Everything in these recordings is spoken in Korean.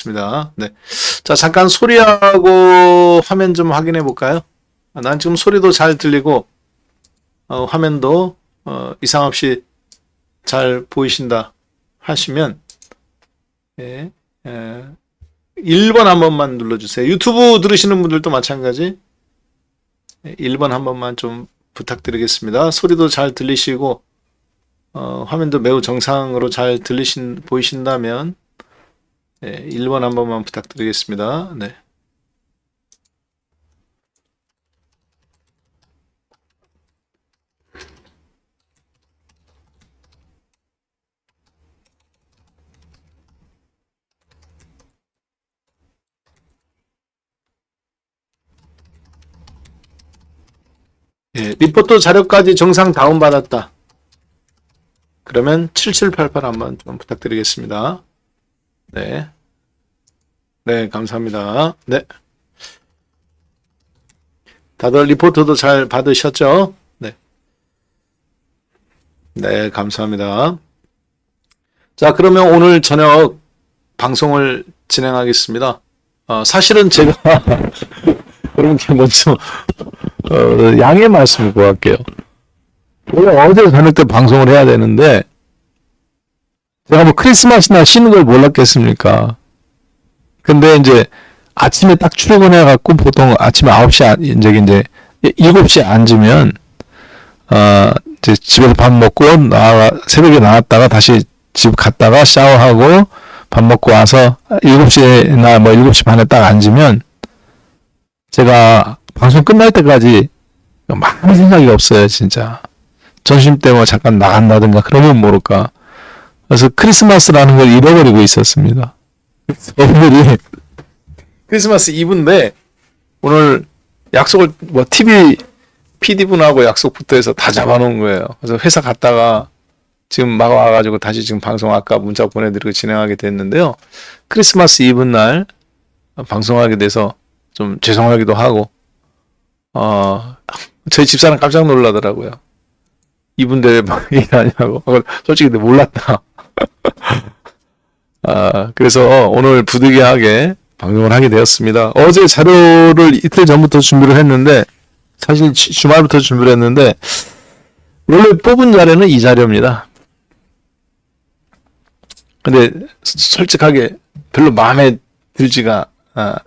있습니다. 네. 자, 잠깐 소리하고 화면 좀 확인해 볼까요? 난 지금 소리도 잘 들리고, 화면도, 이상 없이 잘 보이신다 하시면, 예, 1번 한 번만 눌러주세요. 유튜브 들으시는 분들도 마찬가지. 1번 한 번만 좀 부탁드리겠습니다. 소리도 잘 들리시고, 화면도 매우 정상으로 잘 보이신다면, 1번 한 번만 부탁드리겠습니다. 네. 리포트 자료까지 정상 다운받았다. 그러면 7788 한번 좀 부탁드리겠습니다. 네. 네, 감사합니다. 네. 다들 리포트도 잘 받으셨죠? 네. 네, 감사합니다. 자, 그러면 오늘 저녁 방송을 진행하겠습니다. 사실은 제가 여러분께 먼저 양해 말씀을 구할게요. 원래 어제 저녁 때 방송을 해야 되는데 제가 뭐 크리스마스나 쉬는 걸 몰랐겠습니까? 근데 이제 아침에 딱 출근해 갖고 보통 아침에 9시 이제 7시에 앉으면 이제 집에서 밥 먹고 새벽에 나왔다가 다시 집 갔다가 샤워하고 밥 먹고 와서 7시나 뭐 7시 반에 딱 앉으면 제가 방송 끝날 때까지 많은 생각이 없어요, 진짜. 점심 때 뭐 잠깐 나간다든가 그러면 모를까. 그래서 크리스마스라는 걸 잃어버리고 있었습니다. 오늘이 크리스마스 이브인데 오늘 약속을 뭐 TV PD분하고 약속부터 해서 다 잡아놓은 거예요. 그래서 회사 갔다가 지금 막 와가지고 다시 지금 방송 아까 문자 보내드리고 진행하게 됐는데요. 크리스마스 이브 날 방송하게 돼서 좀 죄송하기도 하고 저희 집사람 깜짝 놀라더라고요. 이분들 막 일하냐고. 솔직히 근데 몰랐다. 그래서 오늘 부득이하게 방송을 하게 되었습니다. 어제 자료를 이틀 전부터 준비를 했는데 사실 주말부터 준비를 했는데 원래 뽑은 자료는 이 자료입니다. 근데 솔직하게 별로 마음에 들지가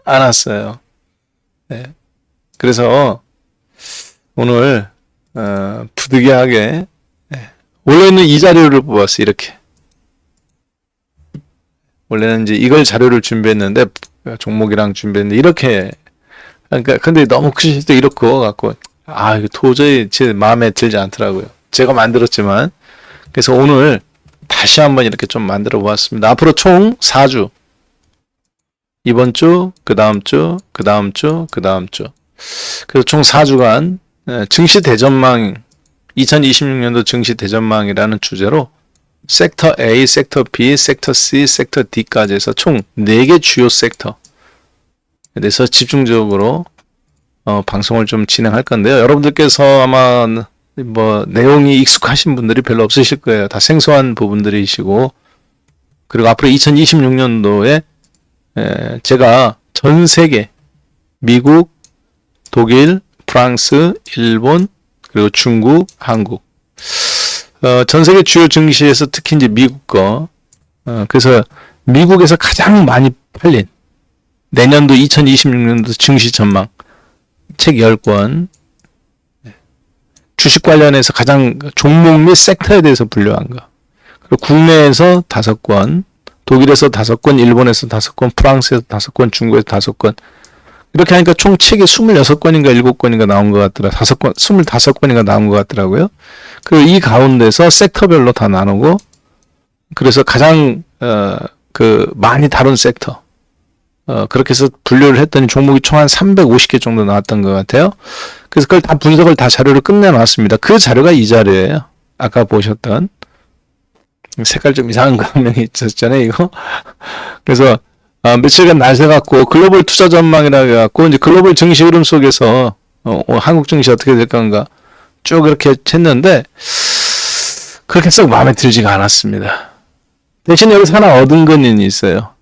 않았어요. 네. 그래서 오늘 부득이하게 원래는 이 자료를 뽑았어요. 이렇게 원래는 이제 이걸 자료를 준비했는데 종목이랑 준비했는데 이렇게 그러니까 근데 너무 크실 때 이렇게 갖고 이거 도저히 제 마음에 들지 않더라고요. 제가 만들었지만 그래서 오늘 다시 한번 이렇게 좀 만들어 보았습니다. 앞으로 총 4주 이번 주, 그 다음 주, 그 다음 주, 그 다음 주 그래서 총 4주간 증시 대전망 2026년도 증시 대전망이라는 주제로 섹터 A, 섹터 B, 섹터 C, 섹터 D까지 해서 총 4개 주요 섹터에 대해서 집중적으로 방송을 좀 진행할 건데요. 여러분들께서 아마 뭐 내용이 익숙하신 분들이 별로 없으실 거예요. 다 생소한 부분들이시고 그리고 앞으로 2026년도에 제가 전 세계 미국, 독일, 프랑스, 일본, 그리고 중국, 한국 전 세계 주요 증시에서 특히 이제 미국 거 그래서 미국에서 가장 많이 팔린 내년도 2026년도 증시 전망 책 10권 주식 관련해서 가장 종목 및 섹터에 대해서 분류한 거 그리고 국내에서 5권 독일에서 5권, 일본에서 5권, 프랑스에서 5권, 중국에서 5권 이렇게 하니까 총 책이 26권인가 7권인가 나온 것 같더라. 25권인가 나온 것 같더라고요. 그리고 이 가운데서 섹터별로 다 나누고 그래서 가장 많이 다룬 섹터 그렇게 해서 분류를 했더니 종목이 총 한 350개 정도 나왔던 것 같아요. 그래서 그걸 다 분석을 다 자료를 끝내놨습니다. 그 자료가 이 자료예요. 아까 보셨던 색깔 좀 이상한 거 한 명이 있었잖아요. 이거. 그래서 며칠간 날 새갖고 글로벌 투자 전망이라 해갖고 이제 글로벌 증시 흐름 속에서 한국 증시 어떻게 될 건가 쭉 이렇게 했는데 그렇게 썩 마음에 들지가 않았습니다. 대신 여기서 하나 얻은 건 있어요.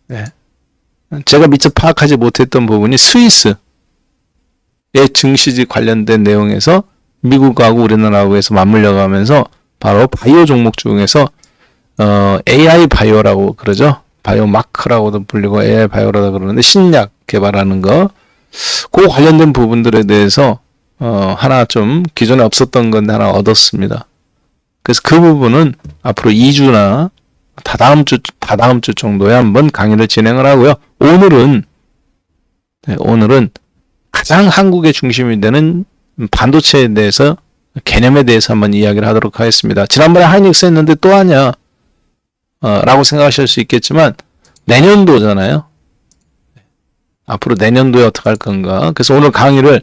네. 제가 미처 파악하지 못했던 부분이 스위스의 증시 관련된 내용에서 미국하고 우리나라하고에서 맞물려 가면서 바로 바이오 종목 중에서 AI 바이오라고 그러죠. 바이오 마크라고도 불리고 AI 바이오라고 그러는데 신약 개발하는 거, 그 관련된 부분들에 대해서 하나 좀 기존에 없었던 건데 하나 얻었습니다. 그래서 그 부분은 앞으로 2주나 다다음 주 정도에 한번 강의를 진행을 하고요. 오늘은 가장 한국의 중심이 되는 반도체에 대해서 개념에 대해서 한번 이야기를 하도록 하겠습니다. 지난번에 하이닉스 했는데 또 하냐 라고 생각하실 수 있겠지만 내년도잖아요. 앞으로 내년도에 어떻게 할 건가. 그래서 오늘 강의를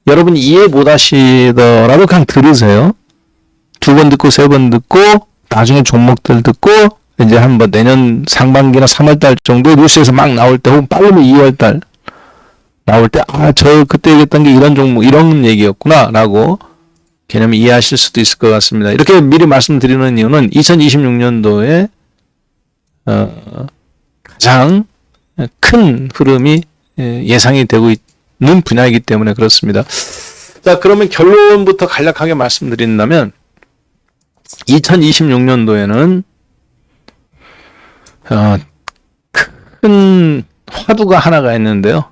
여러분이 이해 못 하시더라도 그냥 들으세요. 2번 듣고 3번 듣고 나중에 종목들 듣고 이제 한번 내년 상반기나 3월달 정도 뉴스에서 막 나올 때 혹은 빠르면 2월달 나올 때 저 그때 얘기했던 게 이런 종목 이런 얘기였구나 라고 개념을 이해하실 수도 있을 것 같습니다. 이렇게 미리 말씀드리는 이유는 2026년도에 가장 큰 흐름이 예상이 되고 있는 분야이기 때문에 그렇습니다. 자, 그러면 결론부터 간략하게 말씀드린다면 2026년도에는 큰 화두가 하나가 있는데요.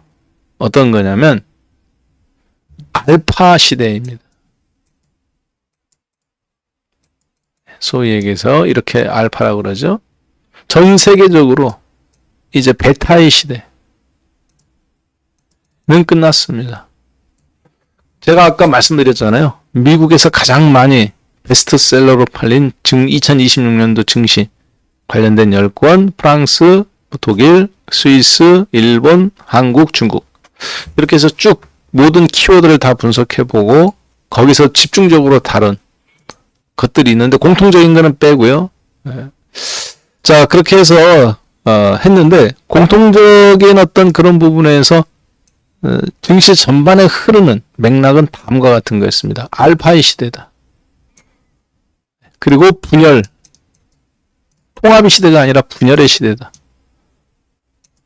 어떤 거냐면 알파 시대입니다. 소위 얘기해서 이렇게 알파라고 그러죠. 전 세계적으로 이제 베타의 시대는 끝났습니다. 제가 아까 말씀드렸잖아요. 미국에서 가장 많이 베스트셀러로 팔린 2026년도 증시 관련된 10권, 프랑스, 독일, 스위스, 일본, 한국, 중국 이렇게 해서 쭉 모든 키워드를 다 분석해보고 거기서 집중적으로 다룬 것들이 있는데 공통적인 거는 빼고요. 자, 그렇게 해서 했는데 공통적인 어떤 그런 부분에서 증시 전반에 흐르는 맥락은 다음과 같은 거였습니다. 알파의 시대다. 그리고 분열, 통합의 시대가 아니라 분열의 시대다.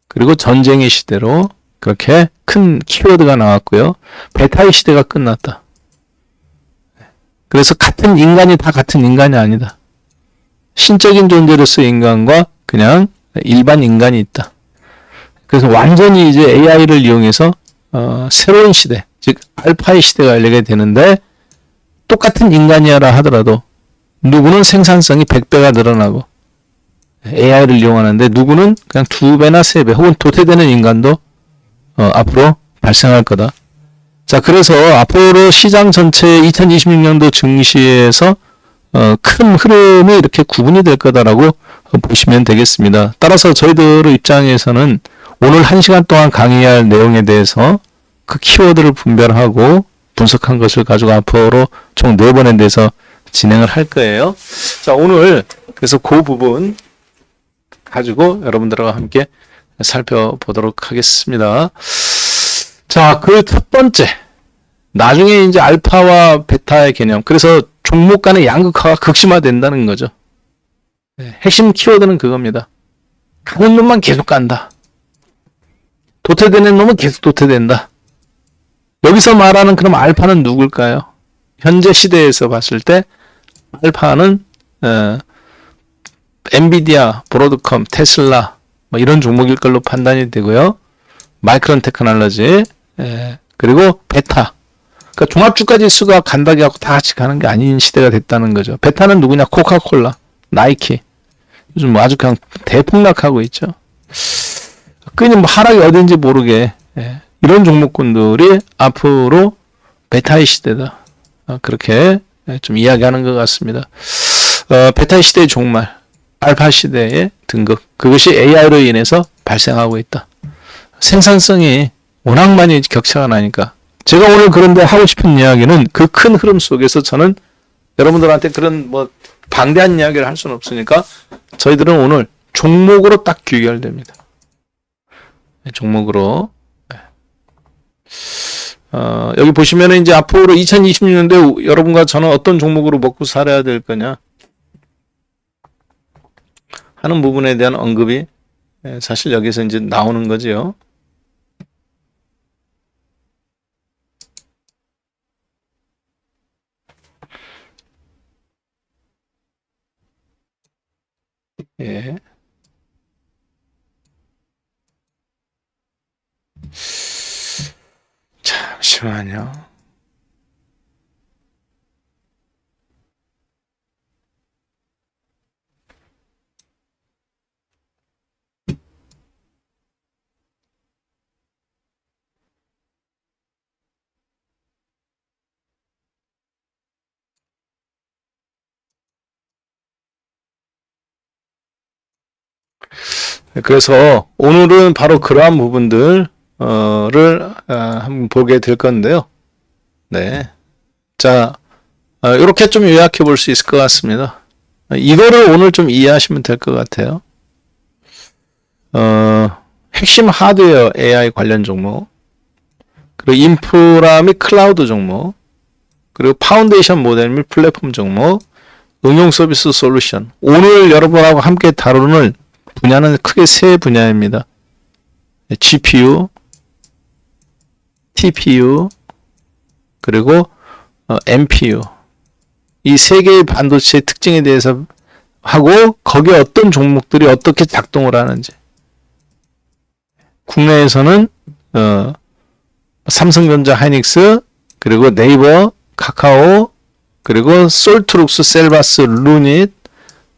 그리고 전쟁의 시대로 그렇게 큰 키워드가 나왔고요. 베타의 시대가 끝났다. 그래서 같은 인간이 다 같은 인간이 아니다. 신적인 존재로서의 인간과 그냥 일반 인간이 있다. 그래서 완전히 이제 AI를 이용해서 새로운 시대, 즉 알파의 시대가 열리게 되는데 똑같은 인간이라 하더라도 누구는 생산성이 100배가 늘어나고 AI를 이용하는데 누구는 그냥 2배나 3배 혹은 도태되는 인간도 앞으로 발생할 거다. 자, 그래서 앞으로 시장 전체 2026년도 증시에서 큰 흐름이 이렇게 구분이 될 거다라고 보시면 되겠습니다. 따라서 저희들 입장에서는 오늘 1시간 동안 강의할 내용에 대해서 그 키워드를 분별하고 분석한 것을 가지고 앞으로 총 4번에 대해서 진행을 할 거예요. 자, 오늘 그래서 그 부분 가지고 여러분들과 함께 살펴보도록 하겠습니다. 자, 그 첫 번째. 나중에 이제 알파와 베타의 개념. 그래서 종목 간의 양극화가 극심화된다는 거죠. 핵심 키워드는 그겁니다. 가는 놈만 계속 간다. 도태되는 놈은 계속 도태된다. 여기서 말하는 그럼 알파는 누굴까요? 현재 시대에서 봤을 때 알파는 엔비디아, 브로드컴, 테슬라 뭐 이런 종목일 걸로 판단이 되고요. 마이크론 테크놀로지 그리고 베타. 그러니까 종합주가 지수가 간다기 하고 다 같이 가는 게 아닌 시대가 됐다는 거죠. 베타는 누구냐? 코카콜라, 나이키. 요즘 뭐 아주 그냥 대폭락하고 있죠. 끊임 뭐 하락이 어딘지 모르게 이런 종목군들이 앞으로 베타의 시대다. 그렇게 좀 이야기하는 것 같습니다. 베타의 시대의 종말, 알파 시대의 등극. 그것이 AI로 인해서 발생하고 있다. 생산성이 워낙 많이 격차가 나니까. 제가 오늘 그런데 하고 싶은 이야기는 그 큰 흐름 속에서 저는 여러분들한테 그런 뭐 방대한 이야기를 할 수는 없으니까 저희들은 오늘 종목으로 딱 귀결됩니다. 종목으로. 여기 보시면은 이제 앞으로 2026년도에 여러분과 저는 어떤 종목으로 먹고 살아야 될 거냐 하는 부분에 대한 언급이 사실 여기서 이제 나오는 거지요. 예. 잠시만요. 그래서 오늘은 바로 그러한 부분들 를 한번 보게 될 건데요. 네. 자, 이렇게 좀 요약해 볼 수 있을 것 같습니다. 이거를 오늘 좀 이해하시면 될 것 같아요. 핵심 하드웨어 AI 관련 종목, 그리고 인프라 및 클라우드 종목, 그리고 파운데이션 모델 및 플랫폼 종목, 응용 서비스 솔루션. 오늘 여러분하고 함께 다루는 분야는 크게 세 분야입니다. GPU, TPU, 그리고 MPU. 이 세 개의 반도체의 특징에 대해서 하고 거기에 어떤 종목들이 어떻게 작동을 하는지. 국내에서는 삼성전자, 하이닉스, 그리고 네이버, 카카오, 그리고 솔트룩스, 셀바스, 루닛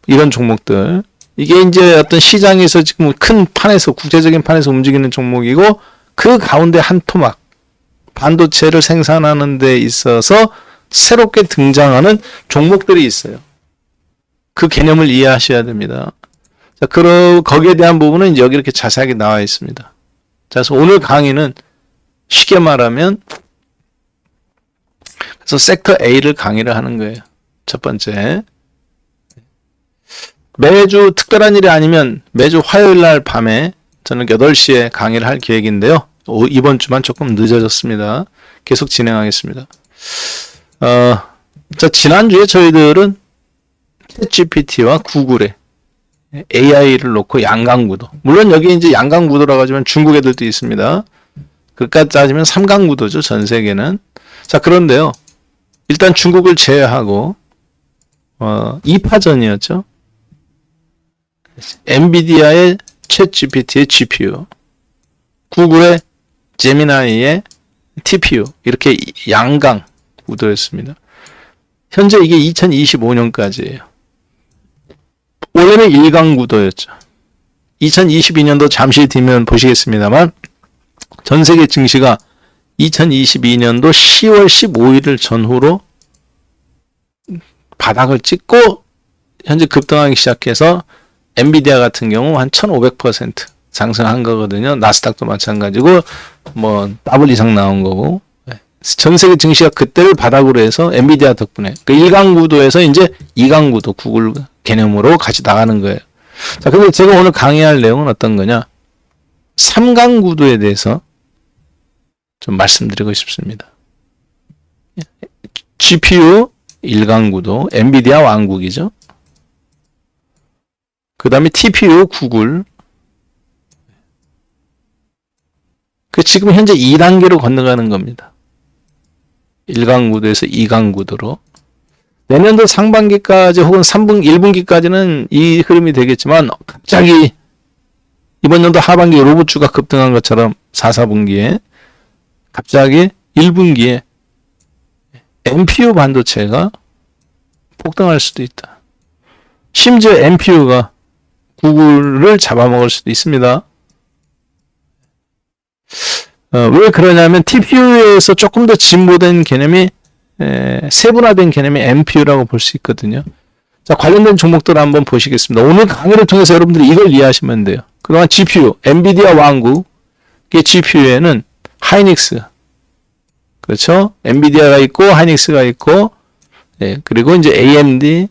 이런 종목들. 이게 이제 어떤 시장에서 지금 큰 판에서 국제적인 판에서 움직이는 종목이고 그 가운데 한 토막 반도체를 생산하는 데 있어서 새롭게 등장하는 종목들이 있어요. 그 개념을 이해하셔야 됩니다. 자, 거기에 대한 부분은 이제 여기 이렇게 자세하게 나와 있습니다. 자, 그래서 오늘 강의는 쉽게 말하면 그래서 섹터 A를 강의를 하는 거예요. 첫 번째. 매주 특별한 일이 아니면 매주 화요일 날 밤에 저는 8시에 강의를 할 계획인데요. 이번 주만 조금 늦어졌습니다. 계속 진행하겠습니다. 자, 지난주에 저희들은 챗GPT와 구글의 AI를 놓고 양강구도. 물론 여기 이제 양강구도라고 하지만 중국 애들도 있습니다. 그까지 따지면 삼강구도죠. 전 세계는. 자, 그런데요. 일단 중국을 제외하고 2파전이었죠. 엔비디아의 챗GPT의 GPU, 구글의 제미나이의 TPU 이렇게 양강 구도였습니다. 현재 이게 2025년까지예요. 원래는 1강 구도였죠. 2022년도 잠시 뒤면 보시겠습니다만 전 세계 증시가 2022년도 10월 15일을 전후로 바닥을 찍고 현재 급등하기 시작해서 엔비디아 같은 경우 한 1500% 상승한 거거든요. 나스닥도 마찬가지고 뭐 더블 이상 나온 거고. 전 세계 증시가 그때를 바닥으로 해서 엔비디아 덕분에 그 1강 구도에서 이제 2강 구도 구글 개념으로 같이 나가는 거예요. 자, 근데 제가 오늘 강의할 내용은 어떤 거냐? 3강 구도에 대해서 좀 말씀드리고 싶습니다. GPU 1강 구도, 엔비디아 왕국이죠. 그 다음에 TPU 구글. 그 지금 현재 2단계로 건너가는 겁니다. 1강 구도에서 2강 구도로. 내년도 상반기까지 혹은 1분기까지는 이 흐름이 되겠지만 갑자기 이번 연도 하반기 로봇주가 급등한 것처럼 4, 4분기에 갑자기 1분기에 MPU 반도체가 폭등할 수도 있다. 심지어 MPU가 구글을 잡아먹을 수도 있습니다. 왜 그러냐면 TPU에서 조금 더 진보된 개념이 세분화된 개념이 MPU라고 볼 수 있거든요. 자, 관련된 종목들을 한번 보시겠습니다. 오늘 강의를 통해서 여러분들이 이걸 이해하시면 돼요. 그동안 GPU, 엔비디아 왕국의 GPU에는 하이닉스, 그렇죠? 엔비디아가 있고 하이닉스가 있고, 그리고 이제 AMD,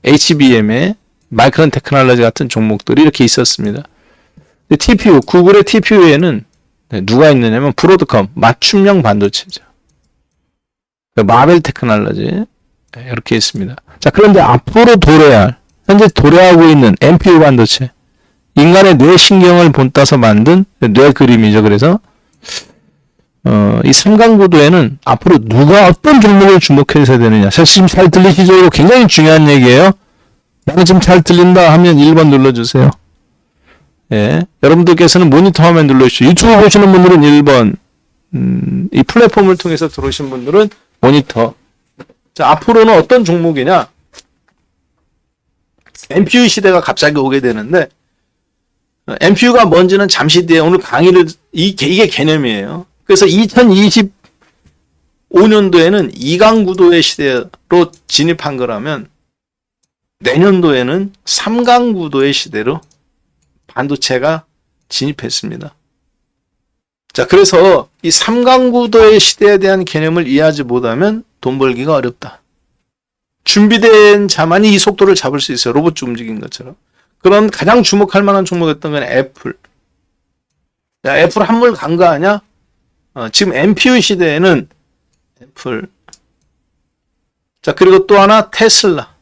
HBM의 마이크론 테크놀로지 같은 종목들이 이렇게 있었습니다. TPU, 구글의 TPU에는 누가 있느냐면 브로드컴, 맞춤형 반도체죠. 마벨 테크놀로지 이렇게 있습니다. 자, 그런데 앞으로 도래할, 현재 도래하고 있는 MPU 반도체, 인간의 뇌신경을 본따서 만든 뇌 그림이죠. 그래서 이 삼강구도에는 앞으로 누가 어떤 종목을 주목해서 되느냐. 사실 지금 잘 들리시죠? 이거 굉장히 중요한 얘기예요. 나는 지금 잘 들린다 하면 1번 눌러주세요. 예. 여러분들께서는 모니터 화면 눌러주시죠. 유튜브 보시는 분들은 1번, 이 플랫폼을 통해서 들어오신 분들은 모니터. 자, 앞으로는 어떤 종목이냐? MPU 시대가 갑자기 오게 되는데, MPU가 뭔지는 잠시 뒤에 오늘 강의를, 이게 개념이에요. 그래서 2025년도에는 2강 구도의 시대로 진입한 거라면, 내년도에는 3강 구도의 시대로 반도체가 진입했습니다. 자, 그래서 이 3강 구도의 시대에 대한 개념을 이해하지 못하면 돈 벌기가 어렵다. 준비된 자만이 이 속도를 잡을 수 있어요. 로봇 움직인 것처럼. 그럼 가장 주목할 만한 종목이었던 건 애플. 야, 애플 한물 간과하냐? 지금 MPU 시대에는 애플. 자, 그리고 또 하나 테슬라.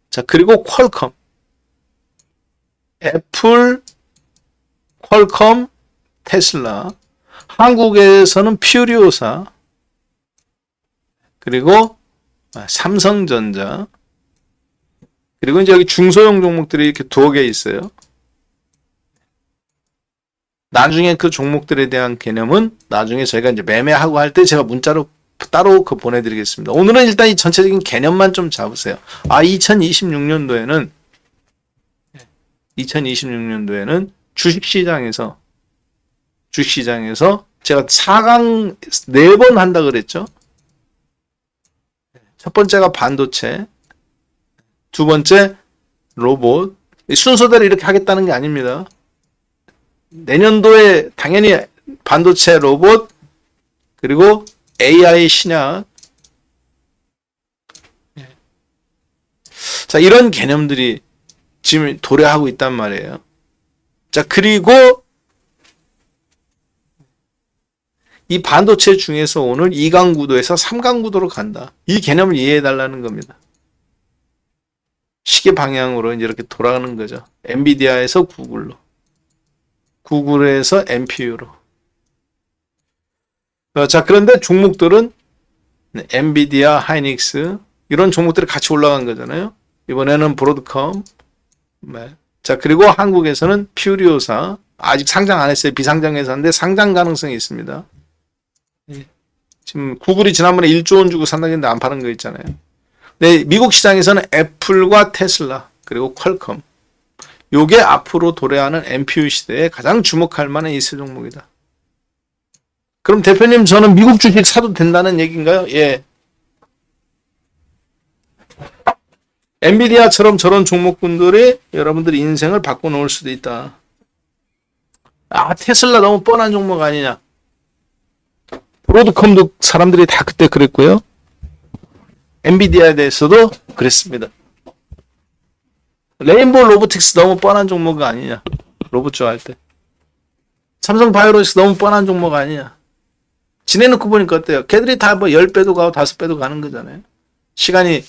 자, 그리고 퀄컴. 애플, 퀄컴, 테슬라. 한국에서는 퓨리오사. 그리고 삼성전자. 그리고 이제 여기 중소형 종목들이 이렇게 두어 개 있어요. 나중에 그 종목들에 대한 개념은 나중에 저희가 이제 매매하고 할 때 제가 문자로 따로 보내드리겠습니다. 오늘은 일단 이 전체적인 개념만 좀 잡으세요. 2026년도에는 주식시장에서 제가 4강 4번 한다 그랬죠. 첫 번째가 반도체, 두 번째 로봇. 순서대로 이렇게 하겠다는 게 아닙니다. 내년도에 당연히 반도체, 로봇, 그리고 AI 신약. 자, 이런 개념들이 지금 도래하고 있단 말이에요. 자, 그리고 이 반도체 중에서 오늘 2강 구도에서 3강 구도로 간다. 이 개념을 이해해 달라는 겁니다. 시계 방향으로 이제 이렇게 돌아가는 거죠. 엔비디아에서 구글로. 구글에서 MPU로. 자, 그런데 종목들은 엔비디아, 하이닉스 이런 종목들이 같이 올라간 거잖아요. 이번에는 브로드컴. 네. 자, 그리고 한국에서는 퓨리오사. 아직 상장 안 했어요. 비상장 회사인데 상장 가능성이 있습니다. 지금 구글이 지난번에 1조 원 주고 산다고 했는데 안 파는 거 있잖아요. 네, 미국 시장에서는 애플과 테슬라 그리고 퀄컴. 요게 앞으로 도래하는 MPU 시대에 가장 주목할 만한 이세 종목이다. 그럼 대표님 저는 미국 주식 사도 된다는 얘기인가요? 예. 엔비디아처럼 저런 종목군들이 여러분들의 인생을 바꿔놓을 수도 있다. 테슬라 너무 뻔한 종목 아니냐. 브로드컴도 사람들이 다 그때 그랬고요. 엔비디아에 대해서도 그랬습니다. 레인보우 로보틱스 너무 뻔한 종목 아니냐. 로봇 좋아할 때. 삼성 바이오로직스 너무 뻔한 종목 아니냐. 지내놓고 보니까 어때요? 걔들이 다 뭐 10배도 가고 5배도 가는 거잖아요. 시간이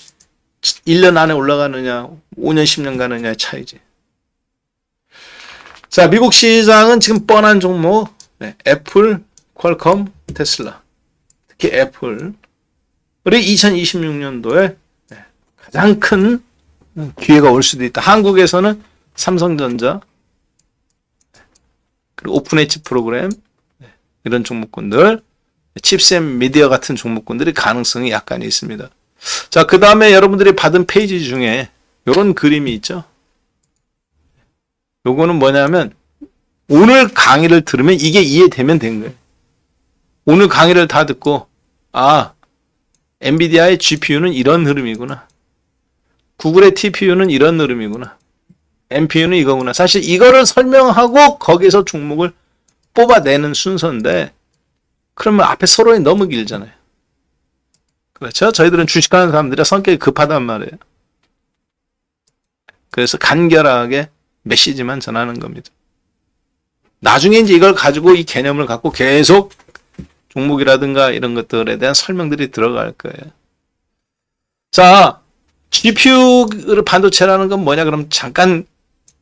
1년 안에 올라가느냐 5년 10년 가느냐의 차이지. 자, 미국 시장은 지금 뻔한 종목. 네, 애플, 퀄컴, 테슬라. 특히 애플. 우리 2026년도에 가장 큰 기회가 올 수도 있다. 한국에서는 삼성전자, 그리고 오픈 엣지 프로그램, 이런 종목군들, 칩셋 미디어 같은 종목군들이 가능성이 약간 있습니다. 자, 그 다음에 여러분들이 받은 페이지 중에 이런 그림이 있죠. 요거는 뭐냐면 오늘 강의를 들으면 이게 이해되면 된 거예요. 오늘 강의를 다 듣고 엔비디아의 GPU는 이런 흐름이구나. 구글의 TPU는 이런 흐름이구나. MPU는 이거구나. 사실 이거를 설명하고 거기서 종목을 뽑아내는 순서인데 그러면 앞에 서론이 너무 길잖아요. 그렇죠? 저희들은 주식하는 사람들이 성격이 급하단 말이에요. 그래서 간결하게 메시지만 전하는 겁니다. 나중에 이제 이걸 가지고 이 개념을 갖고 계속 종목이라든가 이런 것들에 대한 설명들이 들어갈 거예요. 자, GPU 반도체라는 건 뭐냐? 그럼 잠깐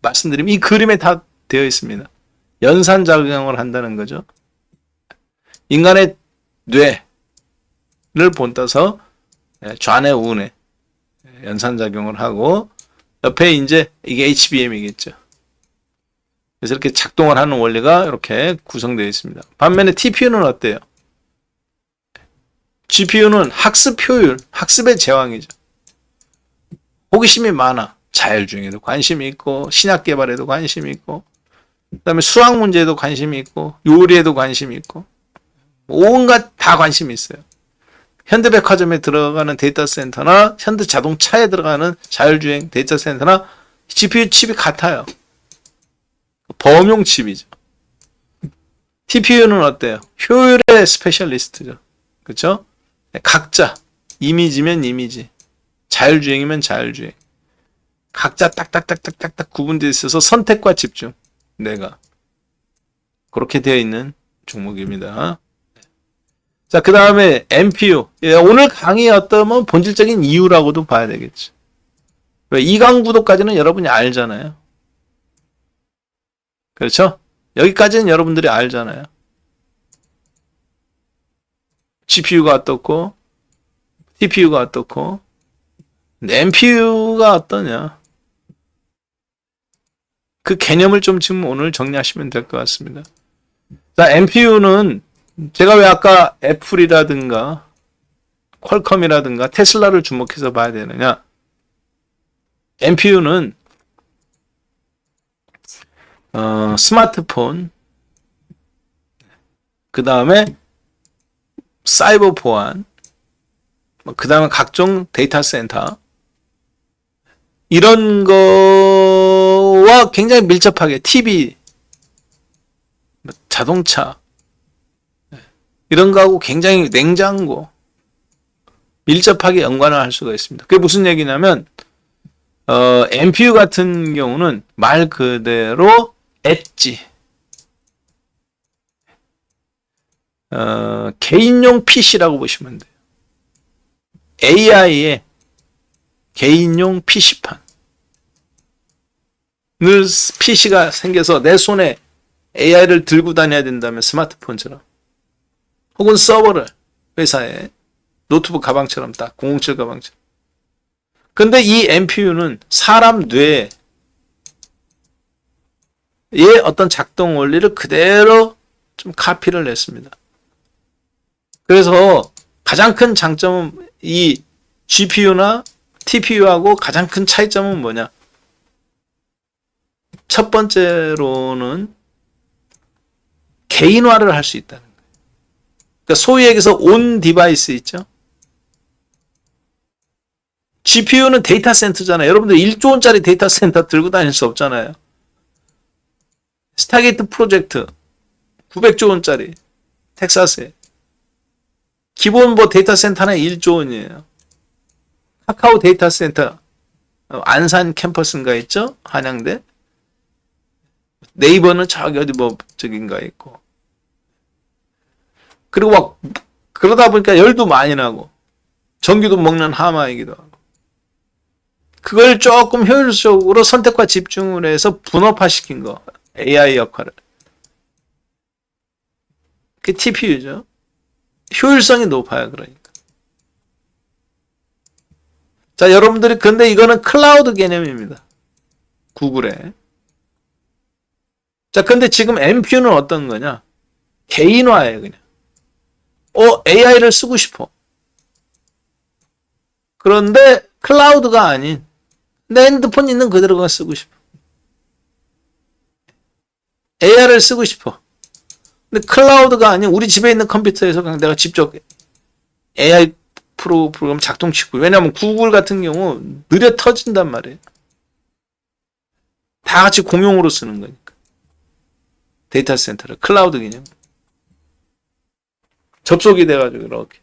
말씀드리면 이 그림에 다 되어 있습니다. 연산작용을 한다는 거죠. 인간의 뇌를 본따서 좌뇌 우뇌 연산작용을 하고 옆에 이제 이게 HBM이겠죠. 그래서 이렇게 작동을 하는 원리가 이렇게 구성되어 있습니다. 반면에 TPU는 어때요? GPU는 학습 효율, 학습의 제왕이죠. 호기심이 많아. 자율주행에도 관심이 있고 신약 개발에도 관심이 있고 그다음에 수학 문제에도 관심이 있고 요리에도 관심이 있고 온갖 다 관심이 있어요. 현대백화점에 들어가는 데이터 센터나 현대자동차에 들어가는 자율주행 데이터 센터나 GPU 칩이 같아요. 범용 칩이죠. TPU는 어때요? 효율의 스페셜리스트죠. 그렇죠? 각자 이미지면 이미지, 자율주행이면 자율주행. 각자 딱딱딱딱딱딱 구분되어 있어서 선택과 집중. 내가 그렇게 되어 있는 종목입니다. 자, 그 다음에 NPU. 오늘 강의의 어떤 본질적인 이유라고도 봐야 되겠죠. 왜? 2강 구도까지는 여러분이 알잖아요. 그렇죠? 여기까지는 여러분들이 알잖아요. GPU가 어떻고, TPU가 어떻고, NPU가 어떠냐. 그 개념을 좀 지금 오늘 정리하시면 될 것 같습니다. 자, NPU는 제가 왜 아까 애플이라든가 퀄컴이라든가 테슬라를 주목해서 봐야 되느냐. NPU는 스마트폰, 그 다음에 사이버 보안, 그 다음에 각종 데이터 센터 이런 거와 굉장히 밀접하게 TV, 자동차 이런 거하고 굉장히 냉장고 밀접하게 연관을 할 수가 있습니다. 그게 무슨 얘기냐면 NPU 같은 경우는 말 그대로 엣지 개인용 PC라고 보시면 돼요. AI의 개인용 PC판 늘 PC가 생겨서 내 손에 AI를 들고 다녀야 된다면 스마트폰처럼 혹은 서버를 회사에 노트북 가방처럼 딱 007 가방처럼. 근데 이 NPU는 사람 뇌의 어떤 작동 원리를 그대로 좀 카피를 냈습니다. 그래서 가장 큰 장점은 이 GPU나 TPU하고 가장 큰 차이점은 뭐냐? 첫 번째로는 개인화를 할 수 있다는 거예요. 그러니까 소위 얘기해서 온 디바이스 있죠? GPU는 데이터 센터잖아요. 여러분들 1조 원짜리 데이터 센터 들고 다닐 수 없잖아요. 스타게이트 프로젝트 900조 원짜리 텍사스에 기본 데이터 센터는 1조 원이에요. 카카오 데이터 센터 안산 캠퍼스인가 있죠? 한양대. 네이버는 저기 어디 저긴가 있고. 그리고 막 그러다 보니까 열도 많이 나고 전기도 먹는 하마이기도 하고. 그걸 조금 효율적으로 선택과 집중을 해서 분업화시킨 거. AI 역할을. 그게 TPU죠. 효율성이 높아요. 그러니까. 자, 여러분들이 근데 이거는 클라우드 개념입니다. 구글에. 자, 근데 지금 NPU는 어떤 거냐? 개인화예요, 그냥. AI를 쓰고 싶어. 그런데 클라우드가 아닌 내 핸드폰 있는 그대로 그냥 쓰고 싶어. AI를 쓰고 싶어. 근데 클라우드가 아닌 우리 집에 있는 컴퓨터에서 그냥 내가 직접 AI 프로그램 작동시키고. 왜냐하면 구글 같은 경우 느려 터진단 말이에요. 다 같이 공용으로 쓰는 거니까. 데이터 센터를 클라우드 개념. 접속이 돼가지고 이렇게.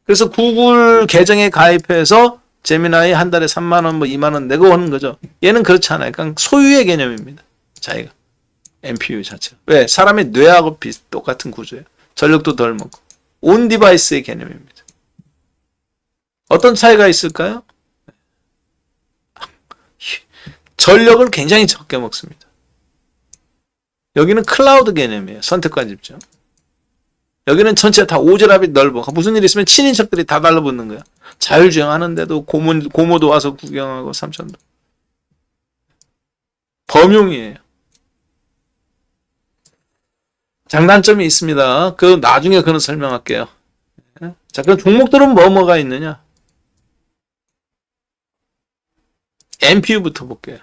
그래서 구글 계정에 가입해서 제미나이 한 달에 3만 원, 2만 원 내고 하는 거죠. 얘는 그렇지 않아요. 그냥 소유의 개념입니다. 자기가. NPU 자체가. 왜? 사람의 뇌하고 똑같은 구조예요. 전력도 덜 먹고. 온 디바이스의 개념입니다. 어떤 차이가 있을까요? 전력을 굉장히 적게 먹습니다. 여기는 클라우드 개념이에요. 선택과 집중. 여기는 전체 다 오지랖이 넓어. 무슨 일 있으면 친인척들이 다 달라붙는 거야. 자율주행하는데도 고모도 와서 구경하고 삼촌도. 범용이에요. 장단점이 있습니다. 그 나중에 그는 설명할게요. 자, 그럼 종목들은 뭐가 있느냐? MPU부터 볼게요.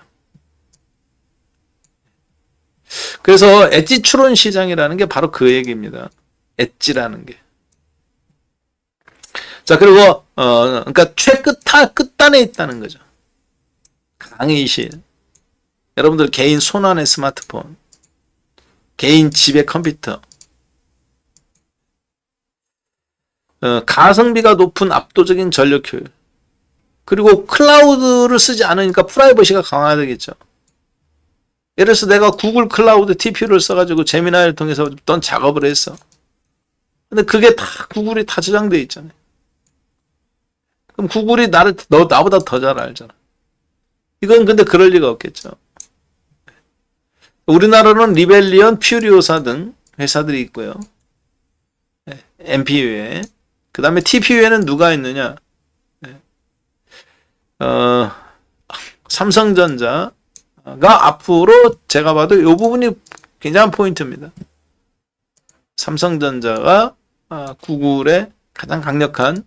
그래서 엣지 추론 시장이라는 게 바로 그 얘기입니다. 엣지라는 게. 자, 그리고 그러니까 끝단에 있다는 거죠. 강의실. 여러분들 개인 손안의 스마트폰, 개인 집의 컴퓨터, 가성비가 높은 압도적인 전력 효율, 그리고 클라우드를 쓰지 않으니까 프라이버시가 강화되겠죠. 예를 들어서 내가 구글 클라우드 TPU를 써가지고 제미나이를 통해서 어떤 작업을 했어. 근데 그게 다 구글이 다 저장돼 있잖아요. 그럼 구글이 나보다 더 잘 알잖아. 이건 근데 그럴 리가 없겠죠. 우리나라는 리벨리언, 퓨리오사 등 회사들이 있고요. MPU에. 그 다음에 TPU에는 누가 있느냐? 삼성전자가 앞으로 제가 봐도 이 부분이 굉장한 포인트입니다. 삼성전자가 구글의 가장 강력한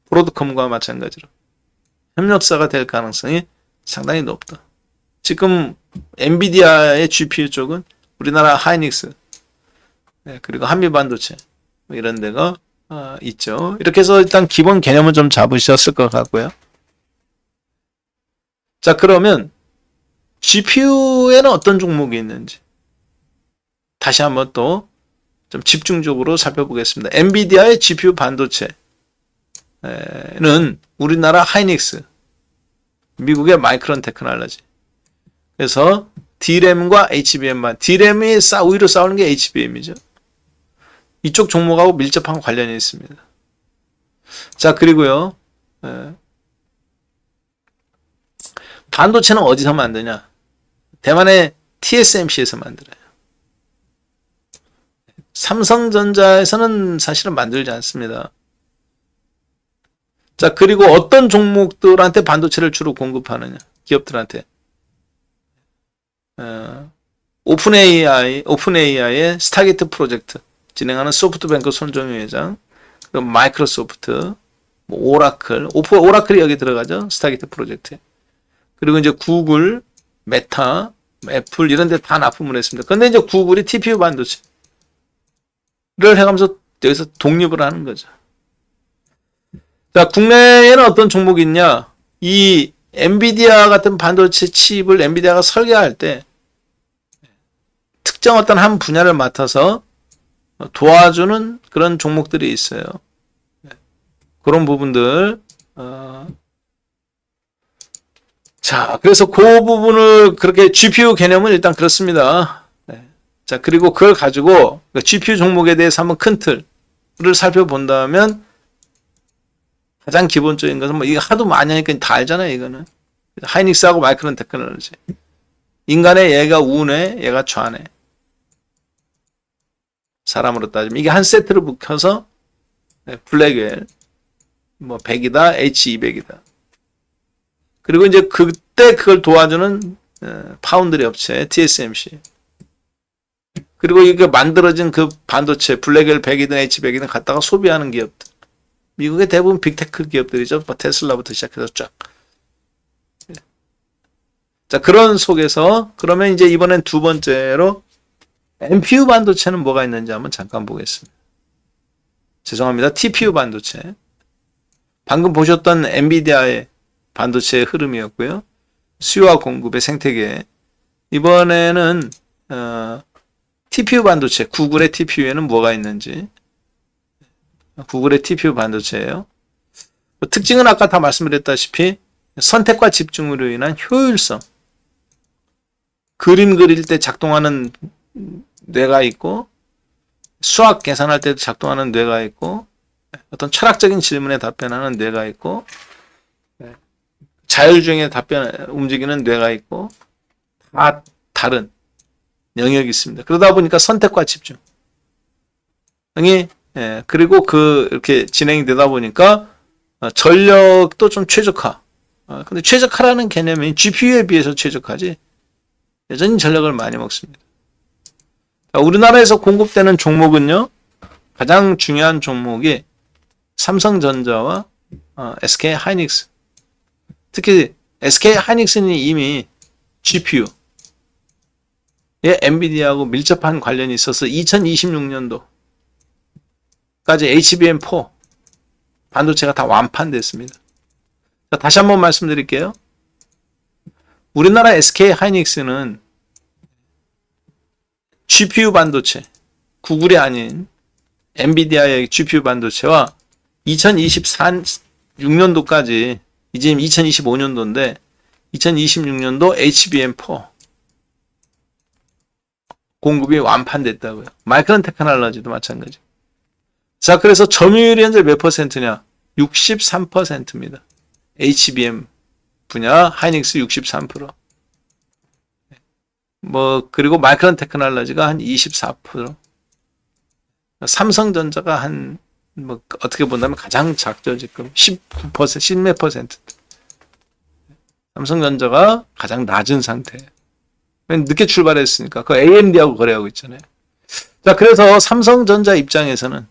브로드컴과 마찬가지로 협력사가 될 가능성이 상당히 높다. 지금 엔비디아의 GPU 쪽은 우리나라 하이닉스, 그리고 한미반도체 이런 데가 있죠. 이렇게 해서 일단 기본 개념은 좀 잡으셨을 것 같고요. 자, 그러면 GPU에는 어떤 종목이 있는지 다시 한번 또 좀 집중적으로 살펴보겠습니다. 엔비디아의 GPU 반도체는 우리나라 하이닉스, 미국의 마이크론 테크놀로지. 그래서 D램과 HBM만, D램이 오히려 싸우는 게 HBM이죠. 이쪽 종목하고 밀접한 관련이 있습니다. 자, 그리고요, 반도체는 어디서 만드냐? 대만의 TSMC에서 만들어요. 삼성전자에서는 사실은 만들지 않습니다. 자, 그리고 어떤 종목들한테 반도체를 주로 공급하느냐? 기업들한테. 오픈AI의 스타게이트 프로젝트 진행하는 소프트뱅크 손정희 회장, 그리고 마이크로소프트, 오라클, 오라클이 여기 들어가죠. 스타게이트 프로젝트에. 그리고 이제 구글, 메타, 애플 이런 데 다 납품을 했습니다. 근데 이제 구글이 TPU 반도체를 해가면서 여기서 독립을 하는 거죠. 자, 국내에는 어떤 종목이 있냐? 이 엔비디아 같은 반도체 칩을 엔비디아가 설계할 때 특정 어떤 한 분야를 맡아서 도와주는 그런 종목들이 있어요. 그런 부분들. 자, 그래서 그 부분을 그렇게 GPU 개념은 일단 그렇습니다. 자, 그리고 그걸 가지고 GPU 종목에 대해서 한번 큰 틀을 살펴본다면 가장 기본적인 것은 이거 하도 많이 하니까 다 알잖아요, 이거는. 하이닉스하고 마이크론 테크놀로지. 인간의 얘가 우네, 얘가 좌네. 사람으로 따지면 이게 한 세트로 묶여서 블랙웰, 100이다, H200이다. 그리고 이제 그때 그걸 도와주는 파운드리 업체 TSMC. 그리고 이게 만들어진 그 반도체 블랙웰 100이든 H100이든 갖다가 소비하는 기업들. 미국의 대부분 빅테크 기업들이죠. 테슬라부터 시작해서 쫙. 자, 그런 속에서 그러면 이제 이번엔 두 번째로 NPU 반도체는 뭐가 있는지 한번 잠깐 보겠습니다. 죄송합니다. TPU 반도체. 방금 보셨던 엔비디아의 반도체의 흐름이었고요. 수요와 공급의 생태계. 이번에는 TPU 반도체, 구글의 TPU에는 뭐가 있는지. 구글의 TPU 반도체예요. 특징은 아까 다 말씀드렸다시피 선택과 집중으로 인한 효율성. 그림 그릴 때 작동하는 뇌가 있고 수학 계산할 때도 작동하는 뇌가 있고 어떤 철학적인 질문에 답변하는 뇌가 있고 자율주행에 움직이는 뇌가 있고 다 다른 영역이 있습니다. 그러다 보니까 선택과 집중. 그리고 이렇게 진행이 되다 보니까 전력도 좀 최적화. 근데 최적화라는 개념이 GPU에 비해서 최적화지 여전히 전력을 많이 먹습니다. 우리나라에서 공급되는 종목은요, 가장 중요한 종목이 삼성전자와 SK 하이닉스. 특히 SK 하이닉스는 이미 GPU에 엔비디아하고 밀접한 관련이 있어서 2026년도까지 HBM4 반도체가 다 완판됐습니다. 자, 다시 한번 말씀드릴게요. 우리나라 SK 하이닉스는 GPU 반도체, 구글이 아닌 엔비디아의 GPU 반도체와 2026년도까지, 이제 2025년도인데 2026년도 HBM4 공급이 완판됐다고요. 마이크론 테크놀로지도 마찬가지. 자, 그래서 점유율이 현재 몇 퍼센트냐? 63%입니다. HBM 분야 하이닉스 63%. 그리고 마이크론 테크놀로지가 한 24%. 삼성전자가 어떻게 본다면 가장 작죠, 지금. 19%, 10몇 퍼센트. 삼성전자가 가장 낮은 상태예요. 늦게 출발했으니까. 그 AMD하고 거래하고 있잖아요. 자, 그래서 삼성전자 입장에서는,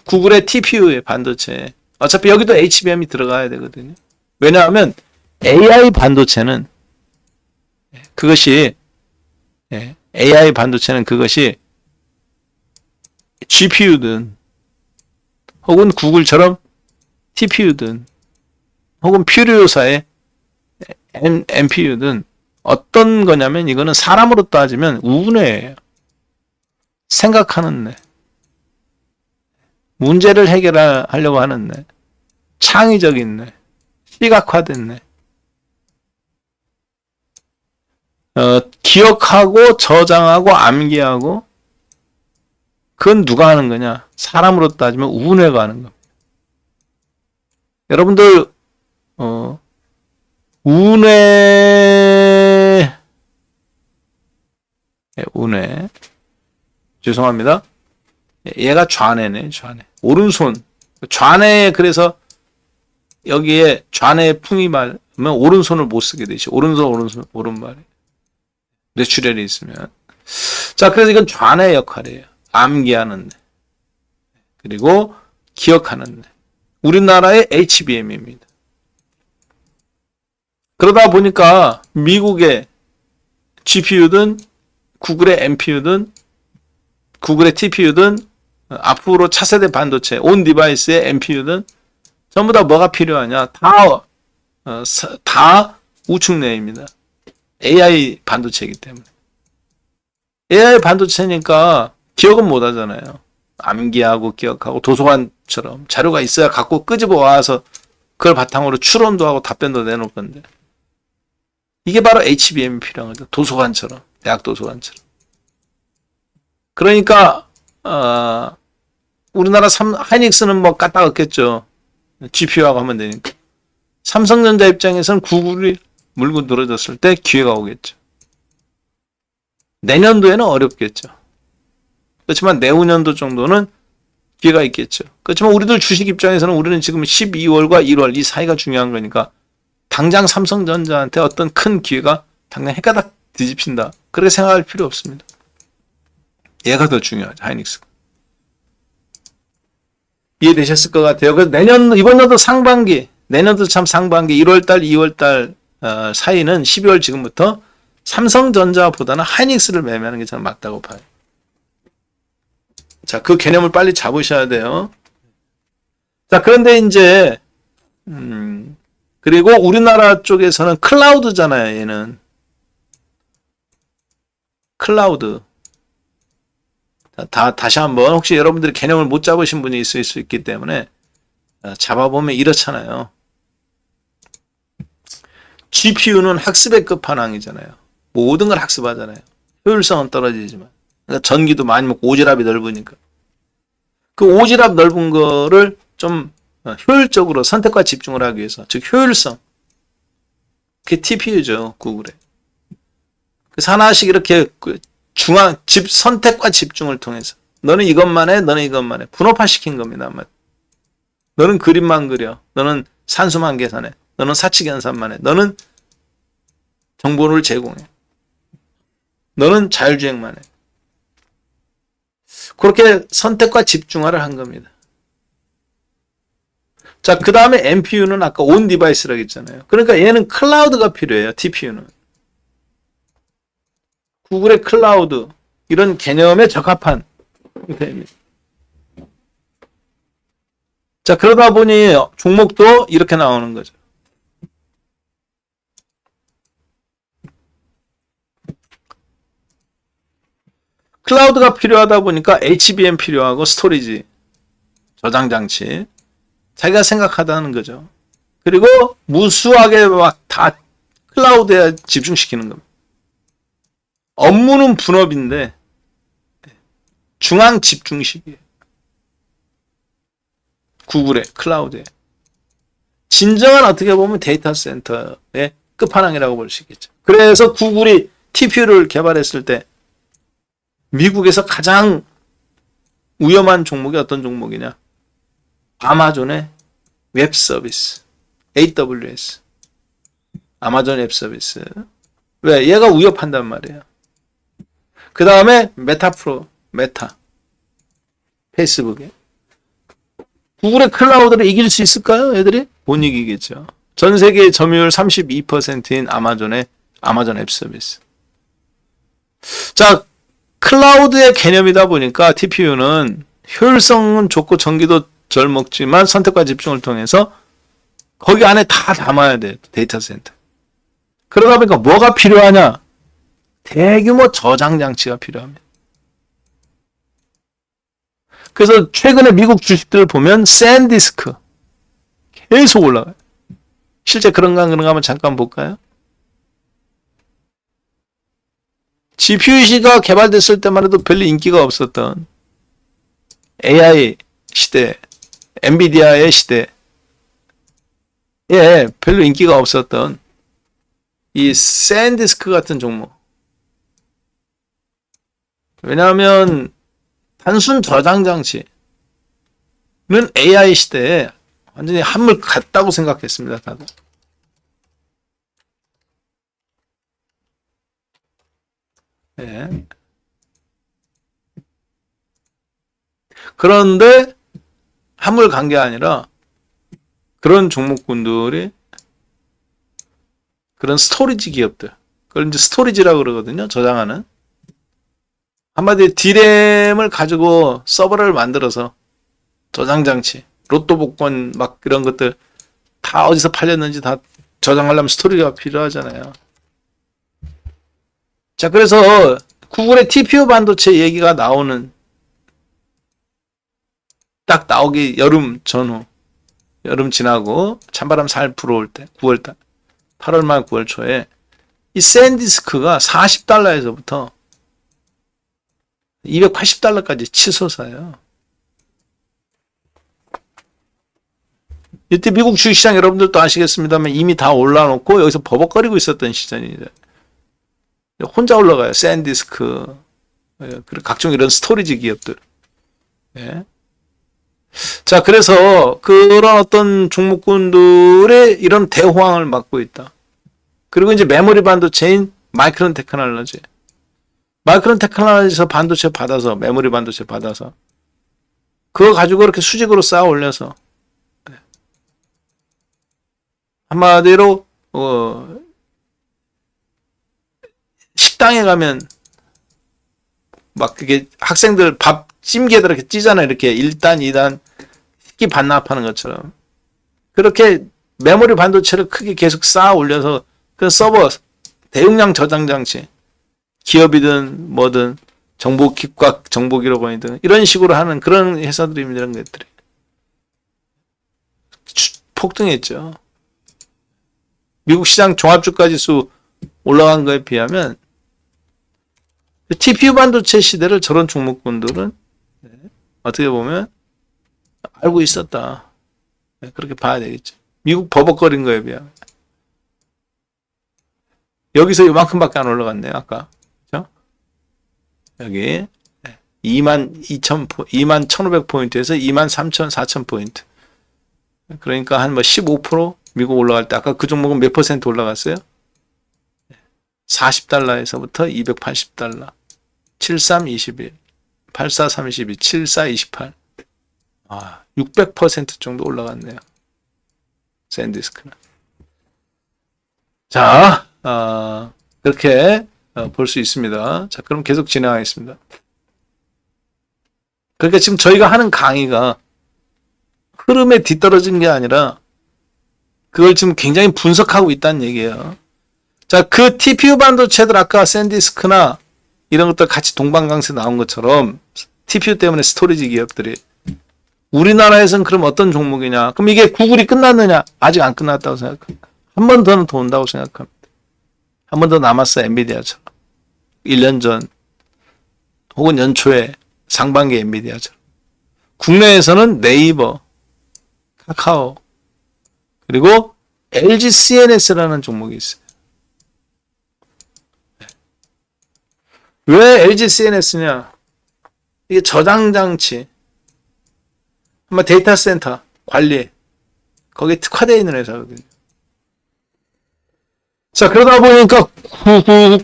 구글의 TPU의 반도체, 어차피 여기도 HBM이 들어가야 되거든요. 왜냐하면 AI 반도체는 그것이 GPU든 혹은 구글처럼 TPU든 혹은 퓨리오사의 NPU든 어떤 거냐면 이거는 사람으로 따지면 우뇌예요. 생각하는 뇌. 문제를 해결하려고 하는 뇌. 창의적인 뇌. 시각화된 뇌. 기억하고 저장하고 암기하고 그건 누가 하는 거냐? 사람으로 따지면 우뇌가 하는 겁니다. 여러분들 우뇌 죄송합니다. 얘가 좌뇌네. 좌뇌. 오른손. 좌뇌에 그래서 여기에 좌뇌에 풍이 말면 오른손을 못 쓰게 되죠. 오른발에. 뇌출혈이 있으면. 자, 그래서 이건 좌뇌 역할이에요. 암기하는 뇌. 그리고 기억하는 뇌. 우리나라의 HBM입니다. 그러다 보니까 미국의 GPU든 구글의 NPU든 구글의 TPU든 앞으로 차세대 반도체 온 디바이스의 NPU든 전부 다 뭐가 필요하냐? 다 우측내입니다. AI 반도체이기 때문에. AI 반도체니까 기억은 못 하잖아요. 암기하고 기억하고 도서관처럼 자료가 있어야 갖고 끄집어 와서 그걸 바탕으로 추론도 하고 답변도 내놓을 건데. 이게 바로 HBM이 필요한 거죠. 도서관처럼. 대학 도서관처럼. 그러니까 우리나라 하이닉스는 뭐 까딱 없겠죠. GPU하고 하면 되니까. 삼성전자 입장에서는 구글이 물고 늘어졌을 때 기회가 오겠죠. 내년도에는 어렵겠죠. 그렇지만 내후년도 정도는 기회가 있겠죠. 그렇지만 우리들 주식 입장에서는 우리는 지금 12월과 1월 이 사이가 중요한 거니까 당장 삼성전자한테 어떤 큰 기회가 당장 해가닥 뒤집힌다. 그렇게 생각할 필요 없습니다. 얘가 더 중요하죠. 하이닉스가. 이해되셨을 것 같아요. 그래서 이번 상반기, 내년도 참 상반기 1월달, 2월달 사이는 12월 지금부터 삼성전자보다는 하이닉스를 매매하는 게 저는 맞다고 봐요. 자, 그 개념을 빨리 잡으셔야 돼요. 자, 그런데 이제 그리고 우리나라 쪽에서는 클라우드잖아요. 얘는 클라우드. 다시 한번 혹시 여러분들이 개념을 못 잡으신 분이 있을 수 있기 때문에 잡아보면 이렇잖아요. GPU는 학습의 끝판왕이잖아요. 모든 걸 학습하잖아요. 효율성은 떨어지지만. 그러니까 전기도 많이 먹고 오지랖이 넓으니까. 그 오지랖 넓은 거를 좀 효율적으로 선택과 집중을 하기 위해서, 즉 효율성. 그게 TPU죠, 구글에. 그래서 하나씩 이렇게 선택과 집중을 통해서 너는 이것만 해, 너는 이것만 해. 분업화시킨 겁니다. 너는 그림만 그려. 너는 산수만 계산해. 너는 사치 계산만 해. 너는 정보를 제공해. 너는 자율주행만 해. 그렇게 선택과 집중화를 한 겁니다. 자, 그 다음에 NPU는 아까 온 디바이스라고 했잖아요. 그러니까 얘는 클라우드가 필요해요. TPU는. 구글의 클라우드 이런 개념에 적합한 형태입니다. 자, 그러다 보니 종목도 이렇게 나오는 거죠. 클라우드가 필요하다 보니까 HBM 필요하고 스토리지, 저장 장치 자기가 생각하다는 거죠. 그리고 무수하게 막 다 클라우드에 집중시키는 겁니다. 업무는 분업인데 중앙 집중식이에요. 구글의 클라우드에. 진정한 어떻게 보면 데이터 센터의 끝판왕이라고 볼 수 있겠죠. 그래서 구글이 TPU를 개발했을 때 미국에서 가장 위험한 종목이 어떤 종목이냐? 아마존의 웹 서비스, AWS. 아마존 웹 서비스. 왜? 얘가 위협한단 말이에요. 그 다음에 메타, 페이스북에. 구글의 클라우드를 이길 수 있을까요? 애들이? 못 이기겠죠. 전 세계 점유율 32%인 아마존 웹 서비스. 자, 클라우드의 개념이다 보니까 TPU는 효율성은 좋고 전기도 덜 먹지만 선택과 집중을 통해서 거기 안에 다 담아야 돼. 데이터 센터. 그러다 보니까 뭐가 필요하냐? 대규모 저장 장치가 필요합니다. 그래서 최근에 미국 주식들을 보면 샌디스크 계속 올라가요. 실제 그런가 한번 잠깐 볼까요? GPU가 개발됐을 때만 해도 별로 인기가 없었던 AI 시대, 엔비디아의 시대에 별로 인기가 없었던 이 샌디스크 같은 종목. 왜냐하면 단순 저장 장치는 AI 시대에 완전히 한물 같다고 생각했습니다. 다들. 네. 그런데 한물 간 게 아니라 그런 종목군들이 그런 스토리지 기업들, 그걸 이제 스토리지라고 그러거든요. 저장하는. 한마디로 D램을 가지고 서버를 만들어서 저장 장치, 로또 복권 막 이런 것들 다 어디서 팔렸는지 다 저장하려면 스토리지가 필요하잖아요. 자, 그래서 구글의 TPU 반도체 얘기가 나오는 딱 나오기 여름 전후, 여름 지나고 찬바람 살 불어올 때 9월달, 8월 말 9월 초에 이 샌디스크가 $40에서부터 $280까지 치솟아요. 이때 미국 주식시장 여러분들도 아시겠습니다만 이미 다 올라놓고 여기서 버벅거리고 있었던 시즌이죠. 혼자 올라가요. 샌디스크, 그리고 각종 이런 스토리지 기업들. 예. 자, 그래서 그런 어떤 종목군들의 이런 대호황을 막고 있다. 그리고 이제 메모리 반도체인 마이크론 테크놀로지. 마이크론 테크놀로지에서 반도체 받아서, 메모리 반도체 받아서, 그거 가지고 이렇게 수직으로 쌓아 올려서, 한마디로, 식당에 가면, 막 그게 학생들 밥 찜기에다 이렇게 찌잖아요. 이렇게 1단, 2단, 식기 반납하는 것처럼. 그렇게 메모리 반도체를 크게 계속 쌓아 올려서, 그 서버, 대용량 저장 장치, 기업이든 뭐든 정보 기과 정보 기록원이든 이런 식으로 하는 그런 회사들입니다. 이런 것들이 폭등했죠. 미국 시장 종합주가 지수 올라간 거에 비하면 TPU 반도체 시대를 저런 종목군들은 어떻게 보면 알고 있었다. 네, 그렇게 봐야 되겠죠. 미국 버벅거린 거에 비하면. 여기서 이만큼밖에 안 올라갔네요, 아까. 그죠? 여기 21,500포인트에서 23,000, 4,000포인트. 그러니까 한 뭐 15% 미국 올라갈 때 아까 그 종목은 몇 퍼센트 올라갔어요? 40달러에서부터 280달러. 7321, 8432, 7428. 600% 정도 올라갔네요. 샌디스크는. 자, 그렇게 볼 수 있습니다. 자, 그럼 계속 진행하겠습니다. 그러니까 지금 저희가 하는 강의가 흐름에 뒤떨어진 게 아니라 그걸 지금 굉장히 분석하고 있다는 얘기예요. 자, 그 TPU 반도체들 아까 샌디스크나 이런 것들 같이 동방강세 나온 것처럼 TPU 때문에 스토리지 기업들이 우리나라에서는 그럼 어떤 종목이냐? 그럼 이게 구글이 끝났느냐? 아직 안 끝났다고 생각합니다. 한 번 더는 더 온다고 생각합니다. 한 번 더 남았어, 엔비디아처럼. 1년 전 혹은 연초에 상반기 엔비디아처럼. 국내에서는 네이버, 카카오, 그리고 LG CNS라는 종목이 있어요. 왜 LG CNS냐? 이게 저장 장치, 아마 데이터 센터 관리, 거기에 특화되어 있는 회사거든요. 자, 그러다 보니까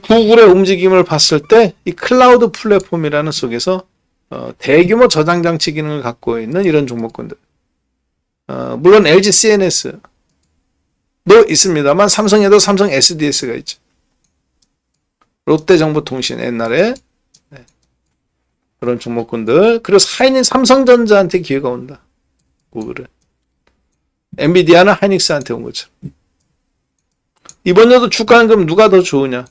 구글의 움직임을 봤을 때 이 클라우드 플랫폼이라는 속에서 대규모 저장 장치 기능을 갖고 있는 이런 종목군들. 물론 LG CNS도 있습니다만 삼성에도 삼성 SDS가 있죠. 롯데정보통신 옛날에 그런 종목군들. 그리고 삼성전자한테 기회가 온다. 구글은. 엔비디아는 하이닉스한테 온 것처럼. 이번 년도 주가는 그럼 누가 더 좋으냐?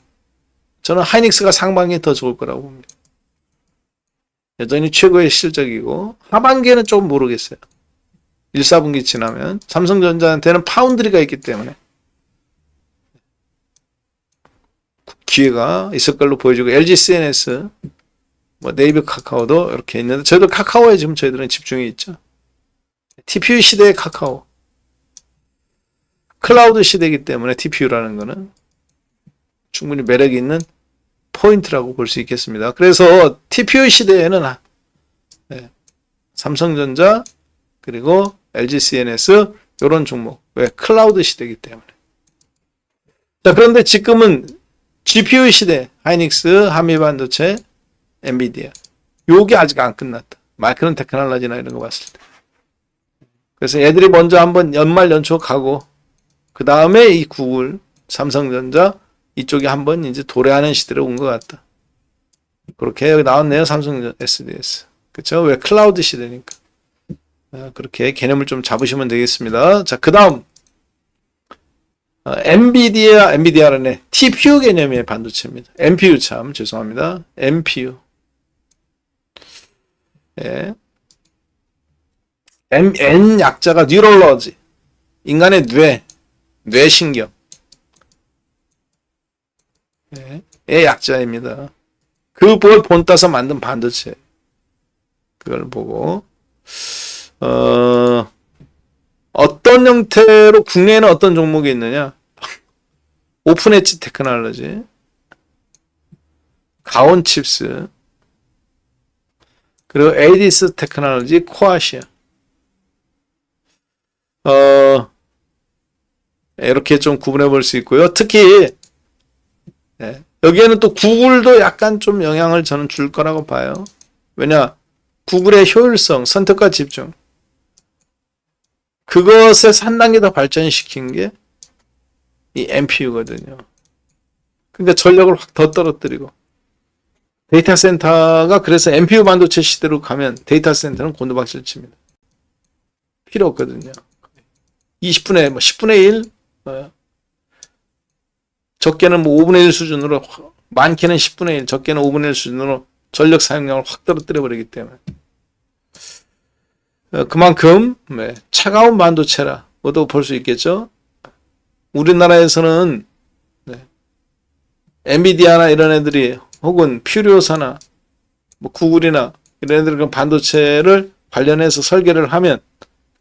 저는 하이닉스가 상반기에 더 좋을 거라고 봅니다. 여전히 최고의 실적이고 하반기에는 조금 모르겠어요. 1, 4분기 지나면 삼성전자한테는 파운드리가 있기 때문에 기회가 있을 걸로 보여지고 LG CNS, 네이버 카카오도 이렇게 있는데 저희도 카카오에 지금 저희들은 집중이 있죠. TPU 시대의 카카오. 클라우드 시대이기 때문에 TPU라는 거는 충분히 매력이 있는 포인트라고 볼 수 있겠습니다. 그래서 TPU 시대에는 삼성전자 그리고 LG CNS 이런 종목. 왜? 클라우드 시대이기 때문에. 자, 그런데 지금은 GPU 시대, 하이닉스, 한미반도체, 엔비디아. 요게 아직 안 끝났다. 마이크론 테크놀로지나 이런 거 봤을 때. 그래서 애들이 먼저 한번 연말 연초 가고 그 다음에 이 구글, 삼성전자 이쪽에 한번 이제 도래하는 시대로 온 것 같다. 그렇게 여기 나왔네요. 삼성 SDS. 그렇죠? 왜? 클라우드 시대니까. 그렇게 개념을 좀 잡으시면 되겠습니다. 자, 그 다음 엔비디아라네. TPU 개념의 반도체입니다. NPU 참 죄송합니다. NPU. 예. N 약자가 뉴럴러지. 인간의 뇌신경. 의 약자입니다. 그걸 본따서 만든 반도체. 그걸 보고 어떤 형태로 국내에는 어떤 종목이 있느냐? 오픈 엣지 테크놀로지, 가온 칩스, 그리고 에이디스 테크놀로지, 코아시아. 이렇게 좀 구분해 볼 수 있고요. 특히 여기에는 또 구글도 약간 좀 영향을 저는 줄 거라고 봐요. 왜냐? 구글의 효율성, 선택과 집중. 그것에서 한 단계 더 발전시킨 게 이 NPU거든요. 그러니까 전력을 확 더 떨어뜨리고. 데이터 센터가 그래서 NPU 반도체 시대로 가면 데이터 센터는 곤두박질 칩니다. 필요 없거든요. 20분의, 10분의 1, 적게는 5분의 1 수준으로, 많게는 10분의 1, 적게는 5분의 1 수준으로 전력 사용량을 확 떨어뜨려 버리기 때문에. 그만큼 차가운 반도체라고도 볼 수 있겠죠. 우리나라에서는 엔비디아나 이런 애들이 혹은 퓨리오사나 구글이나 이런 애들이 반도체를 관련해서 설계를 하면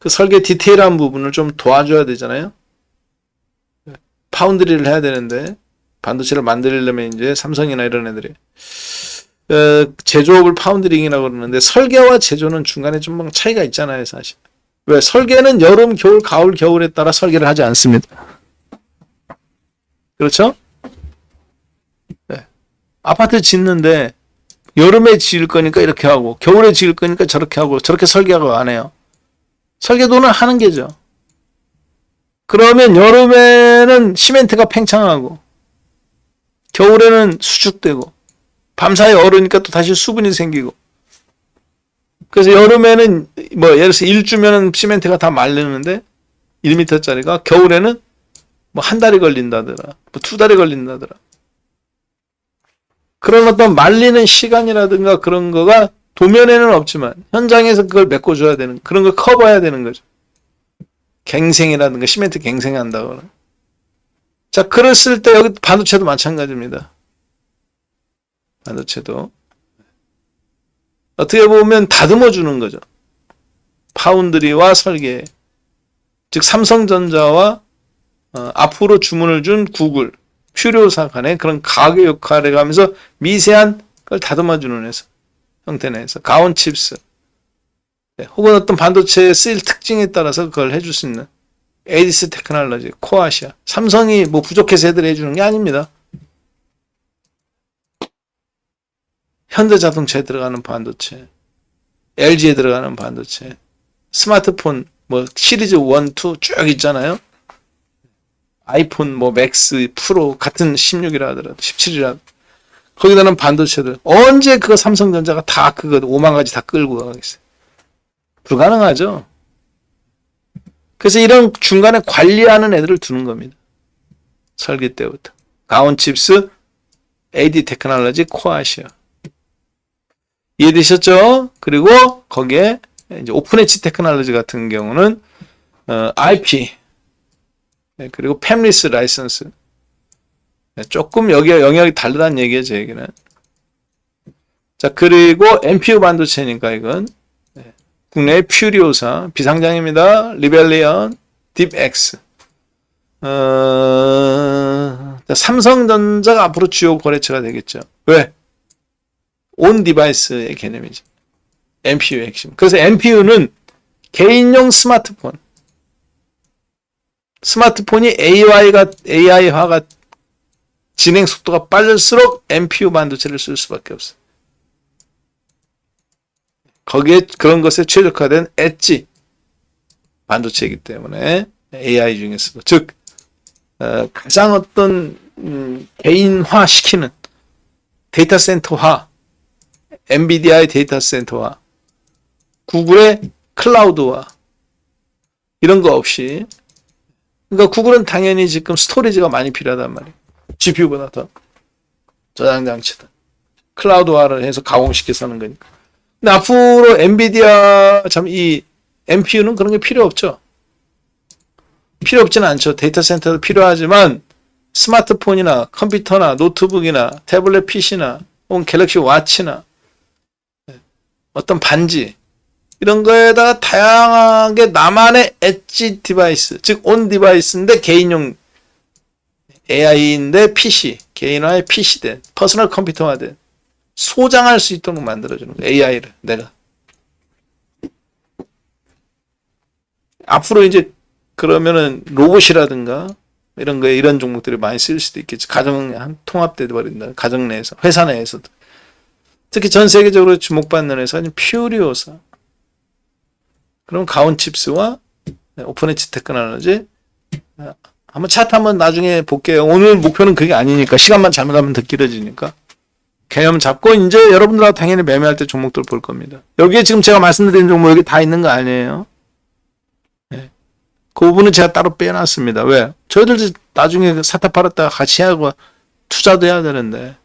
그 설계 디테일한 부분을 좀 도와줘야 되잖아요. 파운드리를 해야 되는데 반도체를 만들려면 이제 삼성이나 이런 애들이 제조업을 파운드링이라고 그러는데 설계와 제조는 중간에 좀 차이가 있잖아요, 사실. 왜? 설계는 여름, 겨울, 가을, 겨울에 따라 설계를 하지 않습니다. 그렇죠? 네. 아파트 짓는데 여름에 지을 거니까 이렇게 하고 겨울에 지을 거니까 저렇게 하고 저렇게 설계하고 안 해요. 설계도는 하는 게죠. 그러면 여름에는 시멘트가 팽창하고 겨울에는 수축되고 밤사이 얼으니까 또 다시 수분이 생기고 그래서 여름에는 뭐 예를 들어서 1주면은 시멘트가 다 마르는데 1m짜리가 겨울에는 뭐 한 달이 걸린다더라 뭐 2달이 걸린다더라 그런 어떤 말리는 시간이라든가 그런 거가 도면에는 없지만 현장에서 그걸 메꿔줘야 되는 그런 걸 커버해야 되는 거죠. 갱생이라든가 시멘트 갱생한다거나 자 그랬을 때 여기 반도체도 마찬가지입니다. 반도체도 어떻게 보면 다듬어 주는 거죠. 파운드리와 설계 즉 삼성전자와 앞으로 주문을 준 구글 퓨리오사 간의 그런 가교 역할을 하면서 미세한 걸 다듬어 주는 회사 형태 내에서 가온 칩스 혹은 어떤 반도체에 쓰일 특징에 따라서 그걸 해줄 수 있는 에디스 테크놀로지, 코아시아 삼성이 뭐 부족해서 애들이 해주는 게 아닙니다. 현대자동차에 들어가는 반도체, LG에 들어가는 반도체, 스마트폰 뭐 시리즈 1, 2 쭉 있잖아요. 아이폰 뭐 맥스, 프로 같은 16이라 하더라도 17이라 거기다는 반도체들 언제 그거 삼성전자가 다 그거 5만 가지 다 끌고 가겠어요. 불가능하죠. 그래서 이런 중간에 관리하는 애들을 두는 겁니다. 설계 때부터 가온 칩스, AD 테크놀로지, 코아시아 이해되셨죠? 그리고 거기에 이제 오픈 엣지 테크놀로지 같은 경우는 IP 그리고 팹리스 라이선스 조금 여기가 영역이 다르다는 얘기예요, 제 얘기는. 자 그리고 NPU 반도체니까 이건 국내의 퓨리오사 비상장입니다. 리벨리언, 딥엑스. 삼성전자가 앞으로 주요 거래처가 되겠죠. 왜? 온 디바이스의 개념이죠. NPU의 핵심. 그래서 NPU는 개인용 스마트폰. 스마트폰이 AI화가 진행 속도가 빠를수록 NPU 반도체를 쓸 수밖에 없어요. 거기에 그런 것에 최적화된 엣지 반도체이기 때문에 AI 중에서도 즉 가장 어떤 개인화 시키는 데이터 센터화 엔비디아의 데이터 센터화 구글의 클라우드화 이런 거 없이 그러니까 구글은 당연히 지금 스토리지가 많이 필요하단 말이에요. GPU보다 더 저장 장치다 클라우드화를 해서 가공시켜서 하는 거니까. 근데 앞으로 엔비디아 참 이 NPU는 그런 게 필요 없죠. 필요 없지는 않죠. 데이터 센터도 필요하지만 스마트폰이나 컴퓨터나 노트북이나 태블릿 PC나 혹은 갤럭시 와치나 어떤 반지 이런 거에다가 다양하게 나만의 엣지 디바이스 즉 온 디바이스인데 개인용 AI인데 PC 개인화의 PC된 퍼스널 컴퓨터화된 소장할 수 있도록 만들어주는 거예요. AI를 내가 앞으로 이제 그러면은 로봇이라든가 이런 거에 이런 종목들이 많이 쓰일 수도 있겠지. 가정에 한 통합돼 버린다. 가정 내에서 회사 내에서도 특히 전 세계적으로 주목받는 회사는 퓨리오사. 그럼 가온 칩스와 오픈 엣지 테크놀로지 한번 차트 한번 나중에 볼게요. 오늘 목표는 그게 아니니까 시간만 잘못하면 더 길어지니까. 개념 잡고 이제 여러분들하고 당연히 매매할 때 종목들 볼 겁니다. 여기에 지금 제가 말씀드린 종목 여기 다 있는 거 아니에요. 네. 그 부분은 제가 따로 빼놨습니다. 왜? 저희들 나중에 사타 팔았다가 같이 하고 투자도 해야 되는데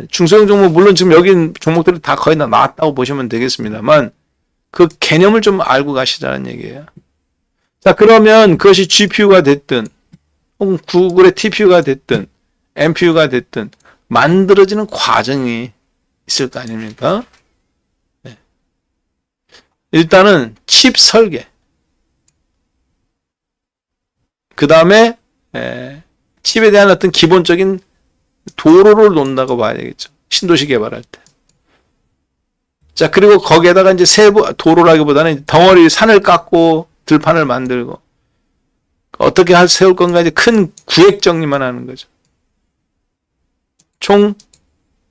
중소형 종목 물론 지금 여기 종목들이 다 거의 다 나왔다고 보시면 되겠습니다만 그 개념을 좀 알고 가시자는 얘기예요. 자 그러면 그것이 GPU가 됐든 혹은 구글의 TPU가 됐든 NPU가 됐든 만들어지는 과정이 있을 거 아닙니까? 네. 일단은 칩 설계, 그 다음에 칩에 대한 어떤 기본적인 도로를 놓는다고 봐야 되겠죠. 신도시 개발할 때. 자, 그리고 거기에다가 이제 세부, 도로라기보다는 덩어리 산을 깎고 들판을 만들고 어떻게 세울 건가 이제 큰 구획 정리만 하는 거죠. 총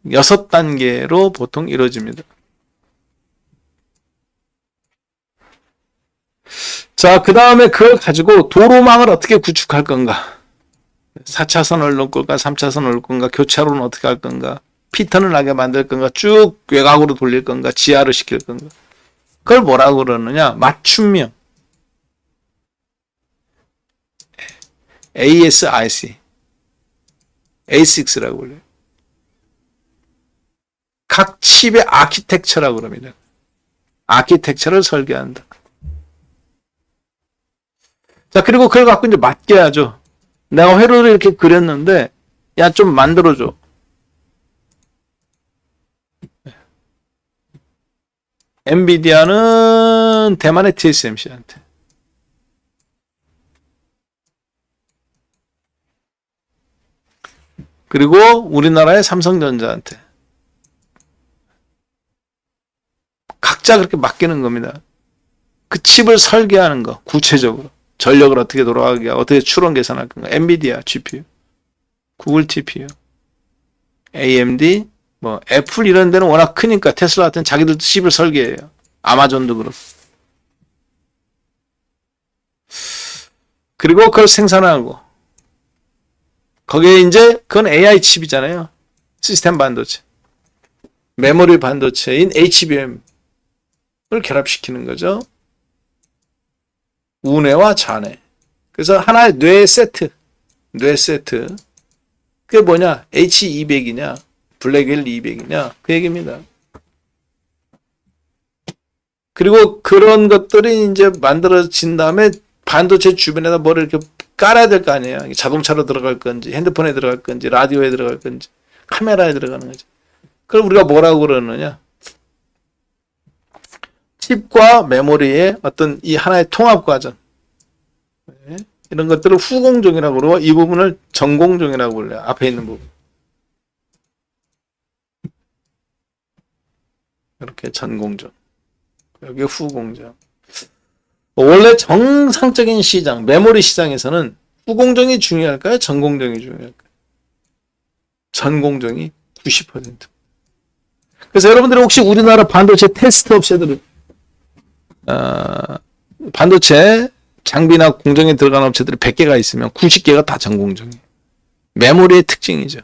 6단계로 보통 이루어집니다. 자, 그 다음에 그걸 가지고 도로망을 어떻게 구축할 건가? 4차선을 놓을 건가? 3차선을 놓을 건가? 교차로는 어떻게 할 건가? 피턴을 나게 만들 건가? 쭉 외곽으로 돌릴 건가? 지하로 시킬 건가? 그걸 뭐라고 그러느냐? 맞춤형. ASIC. A6라고 불려요. 각 칩의 아키텍처라고 그럽니다. 아키텍처를 설계한다. 자, 그리고 그걸 갖고 이제 맡겨야죠. 내가 회로를 이렇게 그렸는데, 야, 좀 만들어줘. 엔비디아는 대만의 TSMC한테. 그리고 우리나라의 삼성전자한테. 각자 그렇게 맡기는 겁니다. 그 칩을 설계하는 거, 구체적으로. 전력을 어떻게 돌아가게, 어떻게 추론 계산할 건가. 엔비디아 GPU, 구글 TPU, AMD, 뭐 애플 이런 데는 워낙 크니까 테슬라 같은 자기들도 칩을 설계해요. 아마존도 그렇고. 그리고 그걸 생산하고 거기에 이제 그건 AI 칩이잖아요. 시스템 반도체. 메모리 반도체인 HBM을 결합시키는 거죠. 우뇌와 좌뇌. 그래서 하나의 뇌 세트. 그게 뭐냐? H200이냐? 블랙웰 200이냐? 그 얘기입니다. 그리고 그런 것들이 이제 만들어진 다음에 반도체 주변에다 뭐를 이렇게 깔아야 될 거 아니에요. 자동차로 들어갈 건지, 핸드폰에 들어갈 건지, 라디오에 들어갈 건지, 카메라에 들어가는 거지. 그걸 우리가 뭐라고 그러느냐? 칩과 메모리의 어떤 이 하나의 통합 과정. 이런 것들을 후공정이라고 그러고 이 부분을 전공정이라고 불러요. 앞에 있는 부분. 이렇게 전공정. 여기 후공정. 원래 정상적인 시장, 메모리 시장에서는 후공정이 중요할까요? 전공정이 중요할까요? 전공정이 90%. 그래서 여러분들이 혹시 우리나라 반도체 테스트 업체들을 반도체 장비나 공정에 들어가는 업체들이 100개가 있으면 90개가 다 전공정이에요. 메모리의 특징이죠.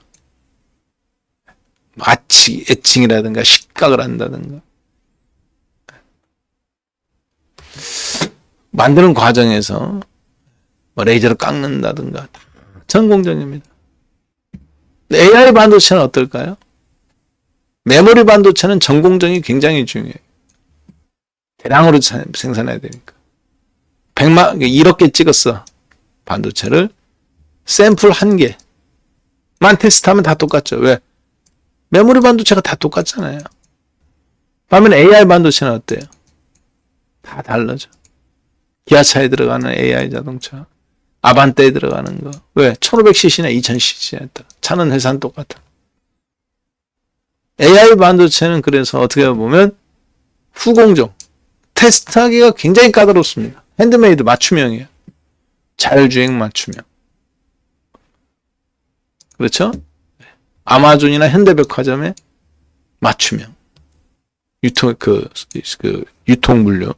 마치 애칭이라든가 식각을 한다든가 만드는 과정에서 뭐 레이저를 깎는다든가 전공정입니다. AI 반도체는 어떨까요? 메모리 반도체는 전공정이 굉장히 중요해요. 대량으로 생산해야 되니까. 100억 개 찍었어. 반도체를. 샘플 1개만 테스트하면 다 똑같죠. 왜? 메모리 반도체가 다 똑같잖아요. 반면 AI 반도체는 어때요? 다 다르죠. 기아차에 들어가는 AI 자동차. 아반떼에 들어가는 거. 왜? 1500cc나 2000cc나 차는 회사는 똑같아. AI 반도체는 그래서 어떻게 보면 후공정. 테스트하기가 굉장히 까다롭습니다. 핸드메이드 맞춤형이에요. 자율주행 맞춤형. 그렇죠? 아마존이나 현대백화점의 맞춤형. 유통 물류.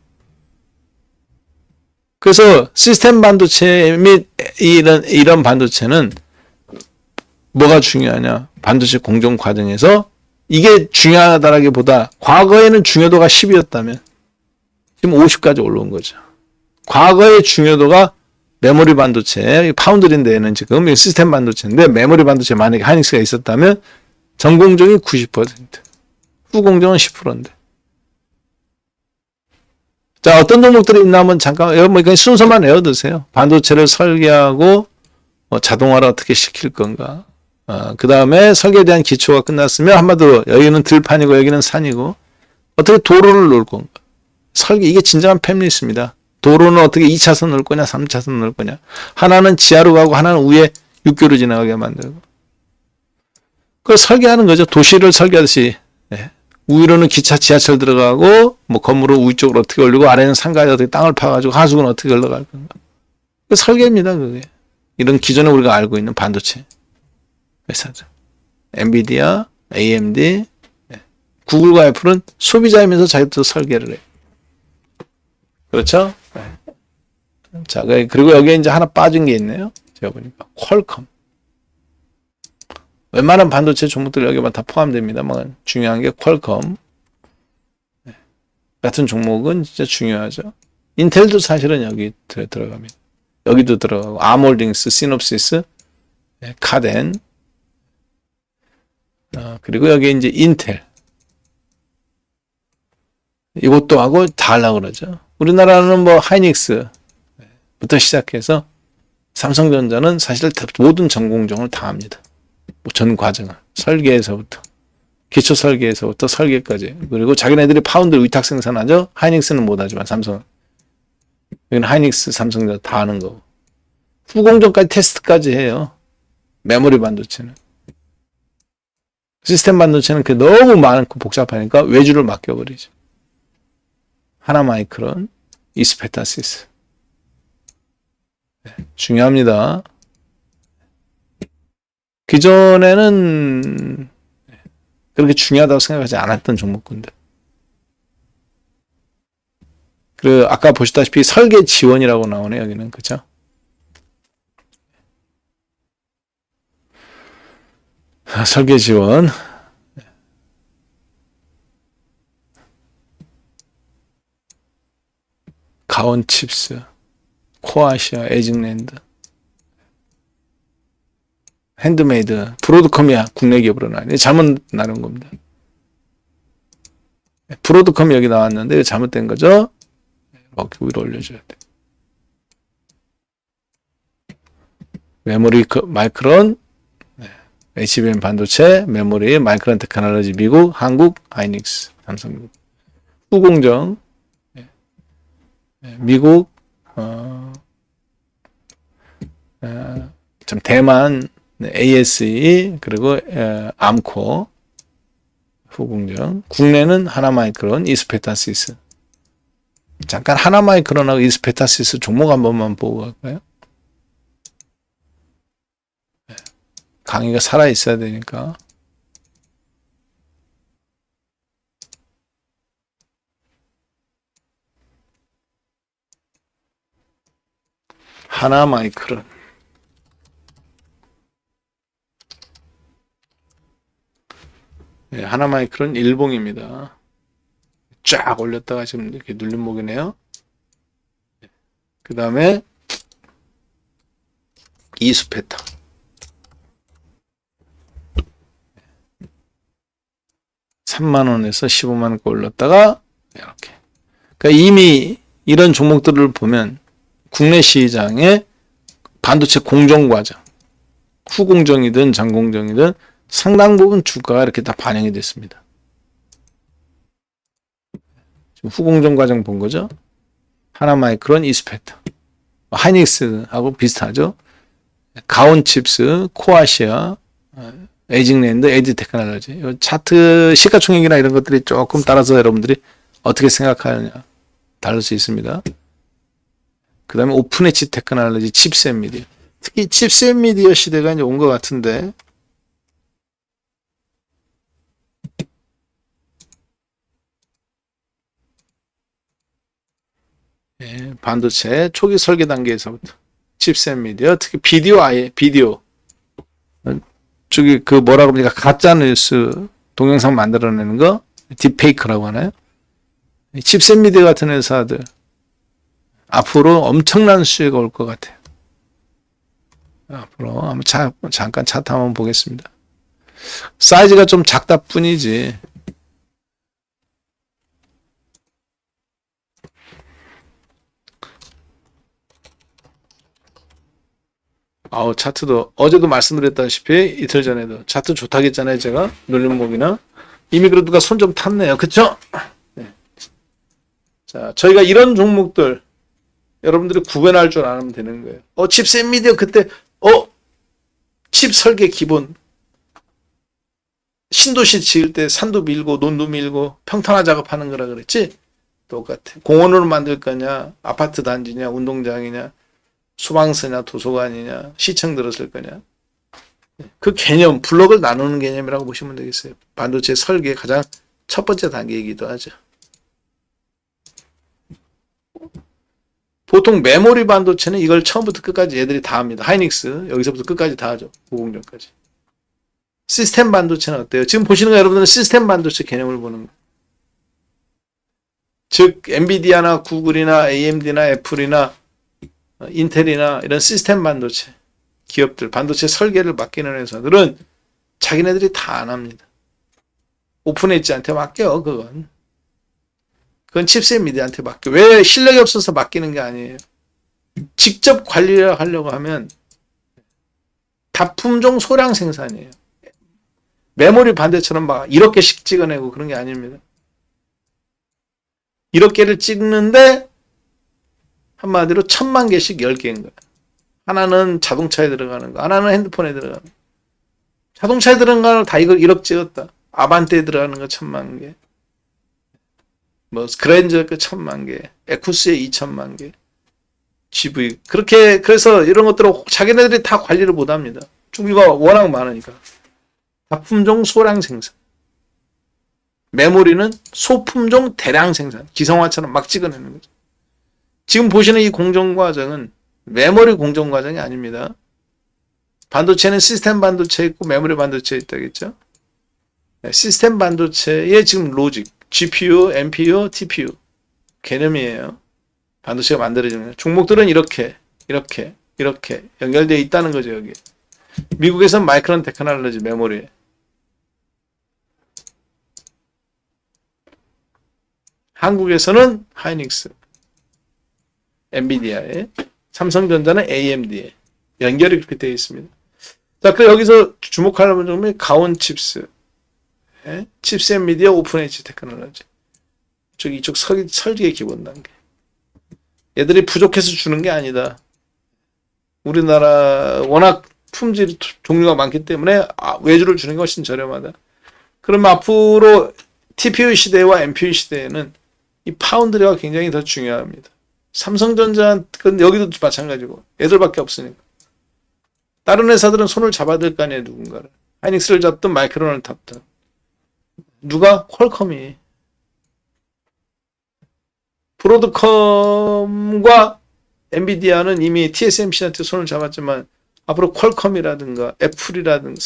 그래서 시스템 반도체 및 이런 반도체는 뭐가 중요하냐? 반도체 공정 과정에서 이게 중요하다라기보다 과거에는 중요도가 10이었다면 지금 50까지 올라온 거죠. 과거의 중요도가 메모리 반도체, 파운드리인데는 지금 시스템 반도체인데 메모리 반도체 만약에 하이닉스가 있었다면 전공정이 90%, 후공정은 10%인데. 자, 어떤 종목들이 있나 한번 잠깐, 여러분 그냥 순서만 외워두세요. 반도체를 설계하고 자동화를 어떻게 시킬 건가. 그 다음에 설계에 대한 기초가 끝났으면 한마디로 여기는 들판이고 여기는 산이고 어떻게 도로를 놓을 건가. 설계, 이게 진정한 패밀리스입니다. 도로는 어떻게 2차선 넣을 거냐, 3차선 넣을 거냐. 하나는 지하로 가고 하나는 위에 육교로 지나가게 만들고. 그걸 설계하는 거죠. 도시를 설계하듯이. 예. 위로는 기차, 지하철 들어가고, 뭐 건물은 위쪽으로 어떻게 올리고, 아래는 상가에 어떻게 땅을 파가지고 하수구는 어떻게 흘러갈 건가. 그 설계입니다, 그게. 이런 기존에 우리가 알고 있는 반도체 회사들. 엔비디아, AMD, 구글과 애플은 소비자이면서 자기도 설계를 해요. 그렇죠? 자, 그리고 여기에 이제 하나 빠진 게 있네요. 제가 보니까. 퀄컴. 웬만한 반도체 종목들 여기만 다 포함됩니다만 중요한 게 퀄컴 같은 종목은 진짜 중요하죠. 인텔도 사실은 여기 들어갑니다. 여기도 들어가고 아몰딩스, 시놉시스, 카덴 그리고 여기 이제 인텔 이것도 하고 다 하려고 그러죠. 우리나라는 뭐 하이닉스부터 시작해서 삼성전자는 사실 모든 전 공정을 다 합니다. 전 과정을 설계에서부터 기초 설계에서부터 설계까지 그리고 자기네들이 파운드 위탁 생산하죠. 하이닉스는 못하지만 삼성은 여기는 하이닉스, 삼성전자 다 하는 거고 후공정까지 테스트까지 해요. 메모리 반도체는 시스템 반도체는 그 너무 많고 복잡하니까 외주를 맡겨버리죠. 하나마이크론, 이스페타시스 중요합니다. 기존에는 그렇게 중요하다고 생각하지 않았던 종목군들. 그리고 아까 보시다시피 설계 지원이라고 나오네 여기는 그죠? 설계 지원. 가온 칩스, 코아시아, 에직랜드, 핸드메이드, 브로드컴이 국내 기업으로 나왔네. 잘못 나눈 겁니다. 브로드컴이 여기 나왔는데 잘못된 거죠? 이렇게 위로 올려줘야 돼. 메모리 마이크론, HBM 반도체, 메모리 마이크론 테크놀로지 미국, 한국, 하이닉스, 삼성, 후공정, 미국, 대만, ASE, 그리고 암코, 후공정. 국내는 하나마이크론, 이스페타시스. 잠깐 하나마이크론하고 이스페타시스 종목 한 번만 보고 갈까요? 강의가 살아있어야 되니까. 하나마이크론. 네, 하나마이크론 일봉입니다. 쫙 올렸다가 지금 이렇게 눌림목이네요. 그 다음에 이수페타. $30,000원에서 $150,000원 올렸다가 이렇게. 그러니까 이미 이런 종목들을 보면 국내 시장의 반도체 공정 과정, 후공정이든 전공정이든 상당 부분 주가가 이렇게 다 반영이 됐습니다. 지금 후공정 과정 본 거죠? 하나마이크론, 이스페타, 하이닉스하고 비슷하죠? 가온칩스, 코아시아, 에직랜드, 에디 테크놀로지. 차트 시가총액이나 이런 것들이 조금 따라서 여러분들이 어떻게 생각하느냐 다를 수 있습니다. 그 다음에 오픈 엣지 테크놀로지, 칩셋 미디어. 특히 칩셋 미디어 시대가 이제 온 것 같은데, 예, 반도체 초기 설계 단계에서부터 칩셋 미디어, 특히 비디오. 저기 그 뭐라고 합니까? 가짜 뉴스 동영상 만들어내는 거 딥페이크라고 하나요? 칩셋 미디어 같은 회사들 앞으로 엄청난 수혜가 올 것 같아요. 앞으로 한번 잠깐 차트 한번 보겠습니다. 사이즈가 좀 작다 뿐이지. 차트도 어제도 말씀드렸다시피 이틀 전에도 차트 좋다고 했잖아요. 제가 눌림목이나 이미 그래도 누가 손 좀 탔네요. 그쵸? 네. 자, 저희가 이런 종목들 여러분들이 구별할 줄 알면 되는 거예요. 칩셋 미디어 그때 칩 설계 기본 신도시 지을 때 산도 밀고 논도 밀고 평탄화 작업하는 거라 그랬지? 똑같아. 공원으로 만들 거냐, 아파트 단지냐, 운동장이냐, 소방서냐, 도서관이냐, 시청 들었을 거냐. 그 개념, 블록을 나누는 개념이라고 보시면 되겠어요. 반도체 설계 가장 첫 번째 단계이기도 하죠. 보통 메모리 반도체는 이걸 처음부터 끝까지 얘들이 다 합니다. 하이닉스 여기서부터 끝까지 다 하죠. 고공정까지. 시스템 반도체는 어때요? 지금 보시는 거 여러분들은 시스템 반도체 개념을 보는 거예요. 즉 엔비디아나 구글이나 AMD나 애플이나 인텔이나 이런 시스템 반도체 기업들, 반도체 설계를 맡기는 회사들은 자기네들이 다 안 합니다. 오픈 엣지한테 맡겨. 그건 칩셋 미디어한테 맡겨. 왜? 실력이 없어서 맡기는 게 아니에요. 직접 관리를 하려고 하면 다품종 소량 생산이에요. 메모리 반대처럼 막 1억 개씩 찍어내고 그런 게 아닙니다. 1억 개를 찍는데 한마디로 1000만 개씩 10개인 거예요. 하나는 자동차에 들어가는 거, 하나는 핸드폰에 들어가는 거. 자동차에 들어가는 거 다 이걸 1억 찍었다. 아반떼에 들어가는 거 1000만 개. 그랜저 그 1000만 개. 에쿠스에 2000만 개. GV. 그래서 이런 것들을 자기네들이 다 관리를 못 합니다. 종류가 워낙 많으니까. 다품종 소량 생산. 메모리는 소품종 대량 생산. 기성화처럼 막 찍어내는 거죠. 지금 보시는 이 공정 과정은 메모리 공정 과정이 아닙니다. 반도체는 시스템 반도체 있고 메모리 반도체 있다겠죠. 시스템 반도체의 지금 로직, GPU, NPU, TPU 개념이에요. 반도체가 만들어지는 종목들은 이렇게 연결되어 있다는 거죠. 여기 미국에서는 마이크론 테크놀로지 메모리에, 한국에서는 하이닉스, 엔비디아에, 삼성전자는 AMD에 연결이 그렇게 되어 있습니다. 자, 그럼 여기서 주목하는 점이 가온 칩스, 칩셋 미디어 오픈 엣지 테크놀로지. 이쪽 설계 기본 단계. 얘들이 부족해서 주는 게 아니다. 우리나라 워낙 품질 종류가 많기 때문에 외주를 주는 게 훨씬 저렴하다. 그러면 앞으로 TPU 시대와 NPU 시대에는 이 파운드리가 굉장히 더 중요합니다. 삼성전자, 여기도 마찬가지고 애들밖에 없으니까. 다른 회사들은 손을 잡아야 될 거 아니에요, 누군가를. 하이닉스를 잡든 마이크론을 잡든. 누가? 퀄컴이. 브로드컴과 엔비디아는 이미 TSMC한테 손을 잡았지만 앞으로 퀄컴이라든가 애플이라든가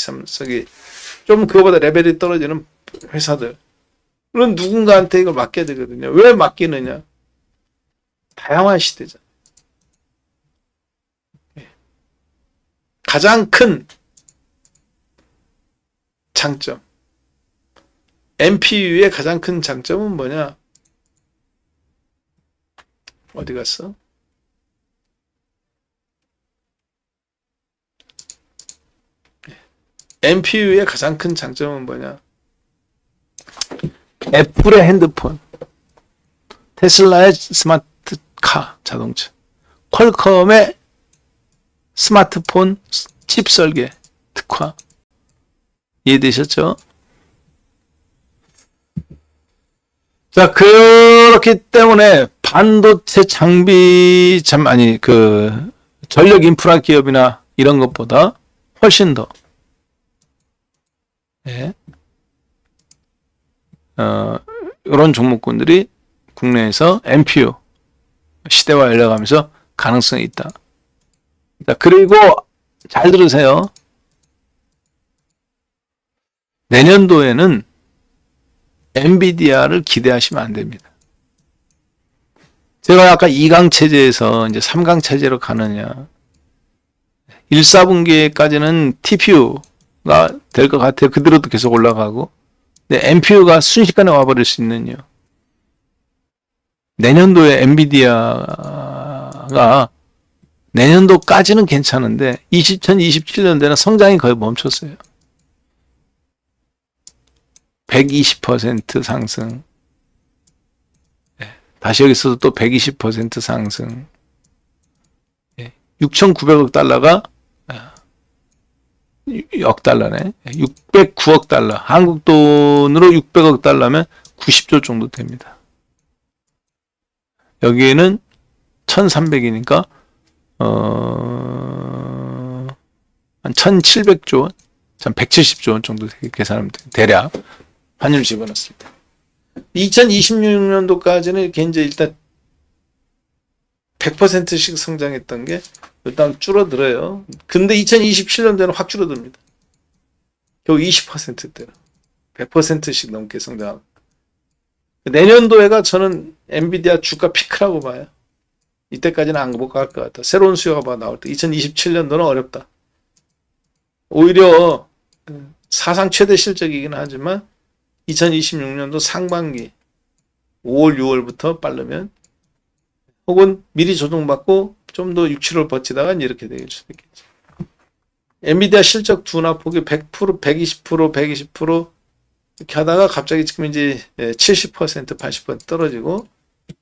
좀 그거보다 레벨이 떨어지는 회사들은 누군가한테 이걸 맡겨야 되거든요. 왜 맡기느냐? 다양한 시대잖아요. 가장 큰 장점, NPU의 가장 큰 장점은 뭐냐? 어디 갔어? NPU의 가장 큰 장점은 뭐냐? 애플의 핸드폰, 테슬라의 스마트카 자동차, 퀄컴의 스마트폰 칩 설계 특화. 이해되셨죠? 자, 그렇기 때문에 반도체 장비 전력 인프라 기업이나 이런 것보다 훨씬 더 이런 종목군들이 국내에서 NPU 시대와 열려가면서 가능성이 있다. 자, 그리고 잘 들으세요. 내년도에는 엔비디아를 기대하시면 안 됩니다. 제가 아까 2강 체제에서 이제 3강 체제로 가느냐. 1, 4분기까지는 TPU가 될 것 같아요. 그대로도 계속 올라가고. 근데 NPU가 순식간에 와버릴 수 있는요. 내년도에 엔비디아가 내년도까지는 괜찮은데 2027년대는 성장이 거의 멈췄어요. 120% 상승. 다시 여기서도 또 120% 상승. 6,900억 달러가 억 달러네. 609억 달러. 한국 돈으로 600억 달러면 90조 정도 됩니다. 여기에는 1,300이니까 한 1,700조 원, 170조 원 정도 계산하면 돼요. 대략 환율 집어넣었을 때. 2026년도까지는 이렇게 이제 일단 100%씩 성장했던 게 일단 줄어들어요. 근데 2027년도에는 확 줄어듭니다. 겨우 20%대로 100%씩 넘게 성장하고. 내년도에가 저는 엔비디아 주가 피크라고 봐요. 이때까지는 안 못 갈 것 같다. 새로운 수요가 나올 때 2027년도는 어렵다. 오히려 사상 최대 실적이긴 하지만 2026년도 상반기 5월, 6월부터 빠르면 혹은 미리 조정받고 좀 더 6, 7월 버티다가 이렇게 될 수도 있겠죠. 엔비디아 실적 둔화폭이 100%, 120%, 120% 이렇게 하다가 갑자기 지금 이제 70%, 80% 떨어지고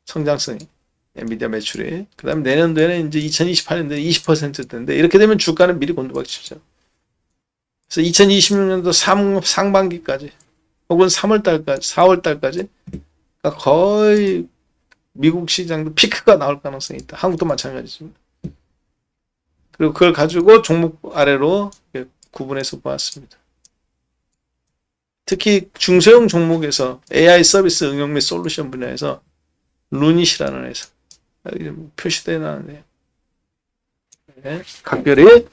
성장성이 엔비디아 매출이 그 다음에 내년도에는 이제 2028년도에 20%대인데 이렇게 되면 주가는 미리 곤두박질이죠. 그래서 2026년도 상반기까지 혹은 3월달까지 4월달까지 거의 미국 시장도 피크가 나올 가능성이 있다. 한국도 마찬가지입니다. 그리고 그걸 가지고 종목 아래로 구분해서 보았습니다. 특히 중소형 종목에서 AI 서비스 응용 및 솔루션 분야에서 루닛이라는 회사 표시되어 나는데요. 네, 각별히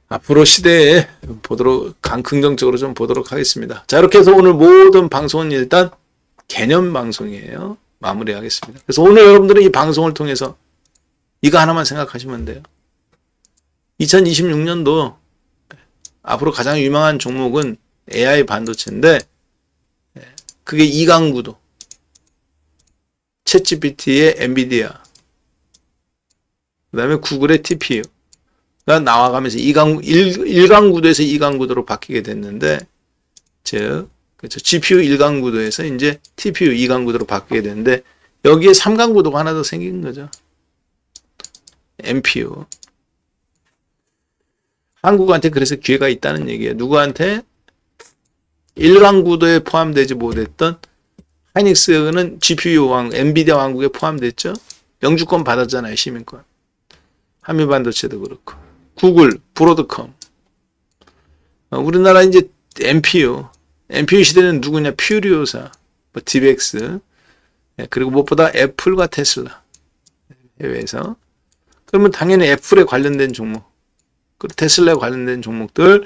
앞으로 시대에 보도록 긍정적으로 좀 보도록 하겠습니다. 자, 이렇게 해서 오늘 모든 방송은 일단 개념 방송이에요. 마무리하겠습니다. 그래서 오늘 여러분들은 이 방송을 통해서 이거 하나만 생각하시면 돼요. 2026년도 앞으로 가장 유명한 종목은 AI 반도체인데 그게 이강구도 챗GPT의 엔비디아 그 다음에 구글의 TPU가 나와가면서 1강구도에서 2강구도로 바뀌게 됐는데 즉 그렇죠. GPU 1강구도에서 이제 TPU 2강구도로 바뀌게 되는데 여기에 3강구도가 하나 더 생긴 거죠. NPU. 한국한테 그래서 기회가 있다는 얘기예요. 누구한테? 1강구도에 포함되지 못했던 하이닉스는 GPU 엔비디아 왕국에 포함됐죠. 영주권 받았잖아요. 시민권. 한미반도체도 그렇고. 구글, 브로드컴. 우리나라 이제 NPU 시대는 누구냐? 퓨리오사, 디벡스, 그리고 무엇보다 애플과 테슬라 해외에서. 그러면 당연히 애플에 관련된 종목, 그리고 테슬라에 관련된 종목들,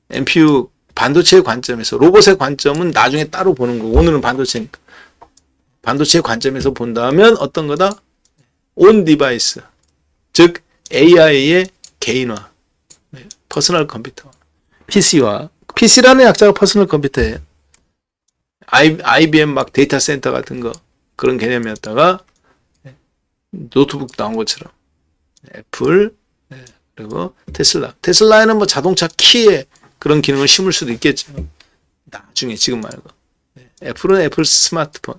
NPU 반도체의 관점에서 로봇의 관점은 나중에 따로 보는 거고 오늘은 반도체니까 반도체의 관점에서 본다면 어떤 거다? 온 디바이스, 즉 AI의 개인화, 퍼스널 컴퓨터, PC와 PC라는 약자가 퍼스널 컴퓨터예요. IBM 막 데이터 센터 같은 거 그런 개념이었다가 노트북 나온 것처럼 애플 그리고 테슬라에는 뭐 자동차 키에 그런 기능을 심을 수도 있겠죠. 나중에 지금 말고 애플은 애플 스마트폰.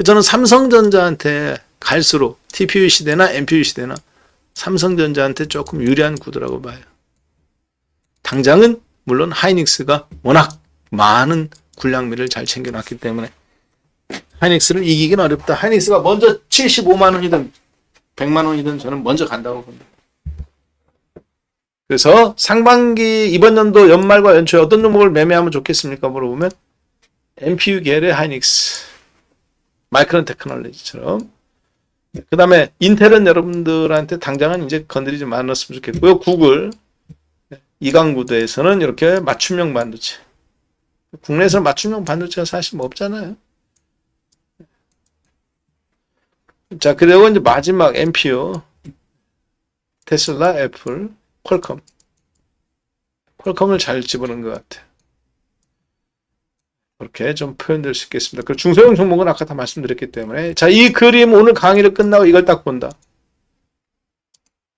저는 삼성전자한테 갈수록 TPU 시대나 NPU 시대나 삼성전자한테 조금 유리한 구도라고 봐요. 당장은 물론 하이닉스가 워낙 많은 군량미를 잘 챙겨놨기 때문에 하이닉스를 이기긴 어렵다. 하이닉스가 먼저 75만 원이든 100만 원이든 저는 먼저 간다고 봅니다. 그래서 상반기 이번 연도 연말과 연초에 어떤 종목을 매매하면 좋겠습니까? 물어보면 NPU 계열의 하이닉스, 마이크론 테크놀로지처럼. 그 다음에 인텔은 여러분들한테 당장은 이제 건드리지 말았으면 좋겠고요. 구글, 이강구도에서는 이렇게 맞춤형 반도체. 국내에서 맞춤형 반도체가 사실 뭐 없잖아요. 자, 그리고 이제 마지막 NPU, 테슬라, 애플, 퀄컴을 잘 집어넣은 것 같아요. 그렇게 좀 표현될 수 있겠습니다. 그 중소형 종목은 아까 다 말씀드렸기 때문에 자, 이 그림 오늘 강의를 끝나고 이걸 딱 본다.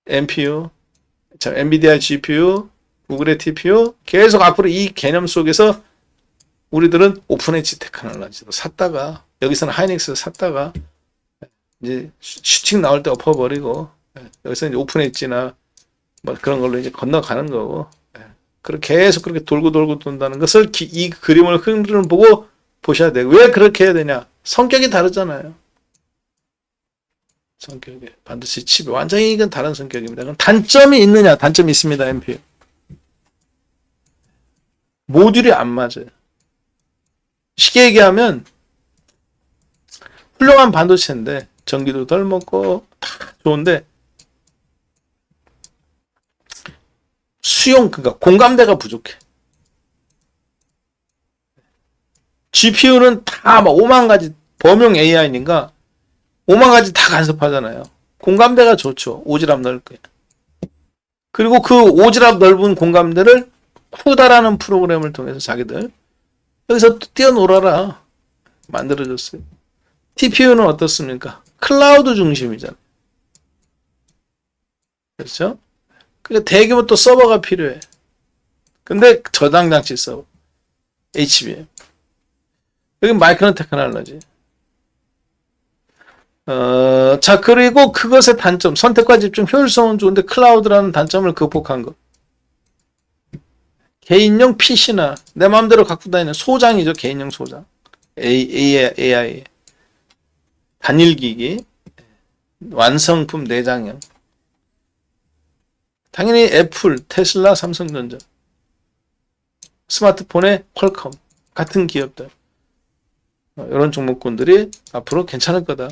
NPU, 자, 엔비디아 GPU, 구글의 TPU 계속 앞으로 이 개념 속에서 우리들은 오픈 엣지 테크놀로지도 샀다가 여기서는 하이닉스 샀다가 이제 슈팅 나올 때 엎어버리고, 여기서 이제 오픈 엣지나 뭐 그런 걸로 이제 건너가는 거고, 그렇게 계속 그렇게 돌고 돌고 돈다는 것을 이 그림을 흐름을 보고 보셔야 돼요. 왜 그렇게 해야 되냐? 성격이 다르잖아요. 성격이 반드시 칩이 완전히 이건 다른 성격입니다. 그럼 단점이 있느냐? 단점이 있습니다. MPU 모듈이 안 맞아요. 쉽게 얘기하면 훌륭한 반도체인데 전기도 덜 먹고 다 좋은데 수용 그러니까 공감대가 부족해. GPU는 다 막 5만 가지 범용 AI니까 5만 가지 다 간섭하잖아요. 공감대가 좋죠. 오지랖 넓게. 그리고 그 오지랖 넓은 공감대를 쿠다라는 프로그램을 통해서 자기들 여기서 또 뛰어놀아라 만들어줬어요. TPU는 어떻습니까? 클라우드 중심이잖아요. 그렇죠? 그러니까 대규모 또 서버가 필요해. 근데 저장 장치 서버 HBM. 여기 마이크론 테크놀로지. 자, 그리고 그것의 단점, 선택과 집중, 효율성은 좋은데 클라우드라는 단점을 극복한 것. 개인용 PC나 내 마음대로 갖고 다니는 소장이죠. 개인용 소장. AI. 단일기기. 완성품 내장형. 당연히 애플, 테슬라, 삼성전자. 스마트폰의 퀄컴. 같은 기업들. 이런 종목군들이 앞으로 괜찮을 거다.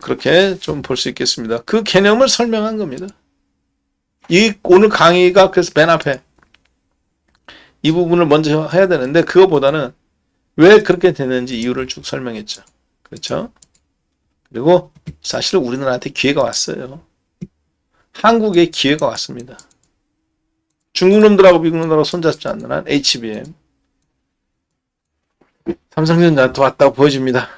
그렇게 좀 볼 수 있겠습니다. 그 개념을 설명한 겁니다. 오늘 강의가 그래서 맨 앞에 이 부분을 먼저 해야 되는데 그거보다는 왜 그렇게 됐는지 이유를 쭉 설명했죠. 그렇죠? 그리고 사실 우리나라한테 기회가 왔어요. 한국에 기회가 왔습니다. 중국 놈들하고 미국 놈들하고 손잡지 않는 한 HBM 삼성전자한테 왔다고 보여집니다.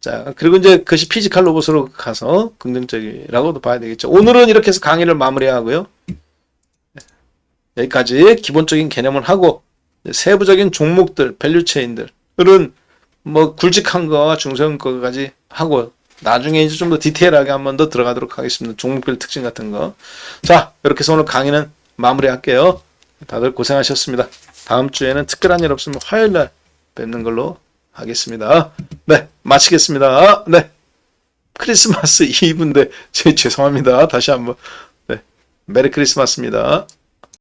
자, 그리고 이제 그것이 피지컬 로봇으로 가서 긍정적이라고도 봐야 되겠죠. 오늘은 이렇게 해서 강의를 마무리하고요. 여기까지 기본적인 개념을 하고 세부적인 종목들, 밸류체인들은 뭐 굵직한 거와 중소형 거까지 하고 나중에 이제 좀 더 디테일하게 한 번 더 들어가도록 하겠습니다. 종목별 특징 같은 거. 자, 이렇게 해서 오늘 강의는 마무리할게요. 다들 고생하셨습니다. 다음 주에는 특별한 일 없으면 화요일 날 뵙는 걸로 하겠습니다. 네, 마치겠습니다. 네, 크리스마스 이브인데 죄송합니다. 다시 한번. 네, 메리 크리스마스입니다.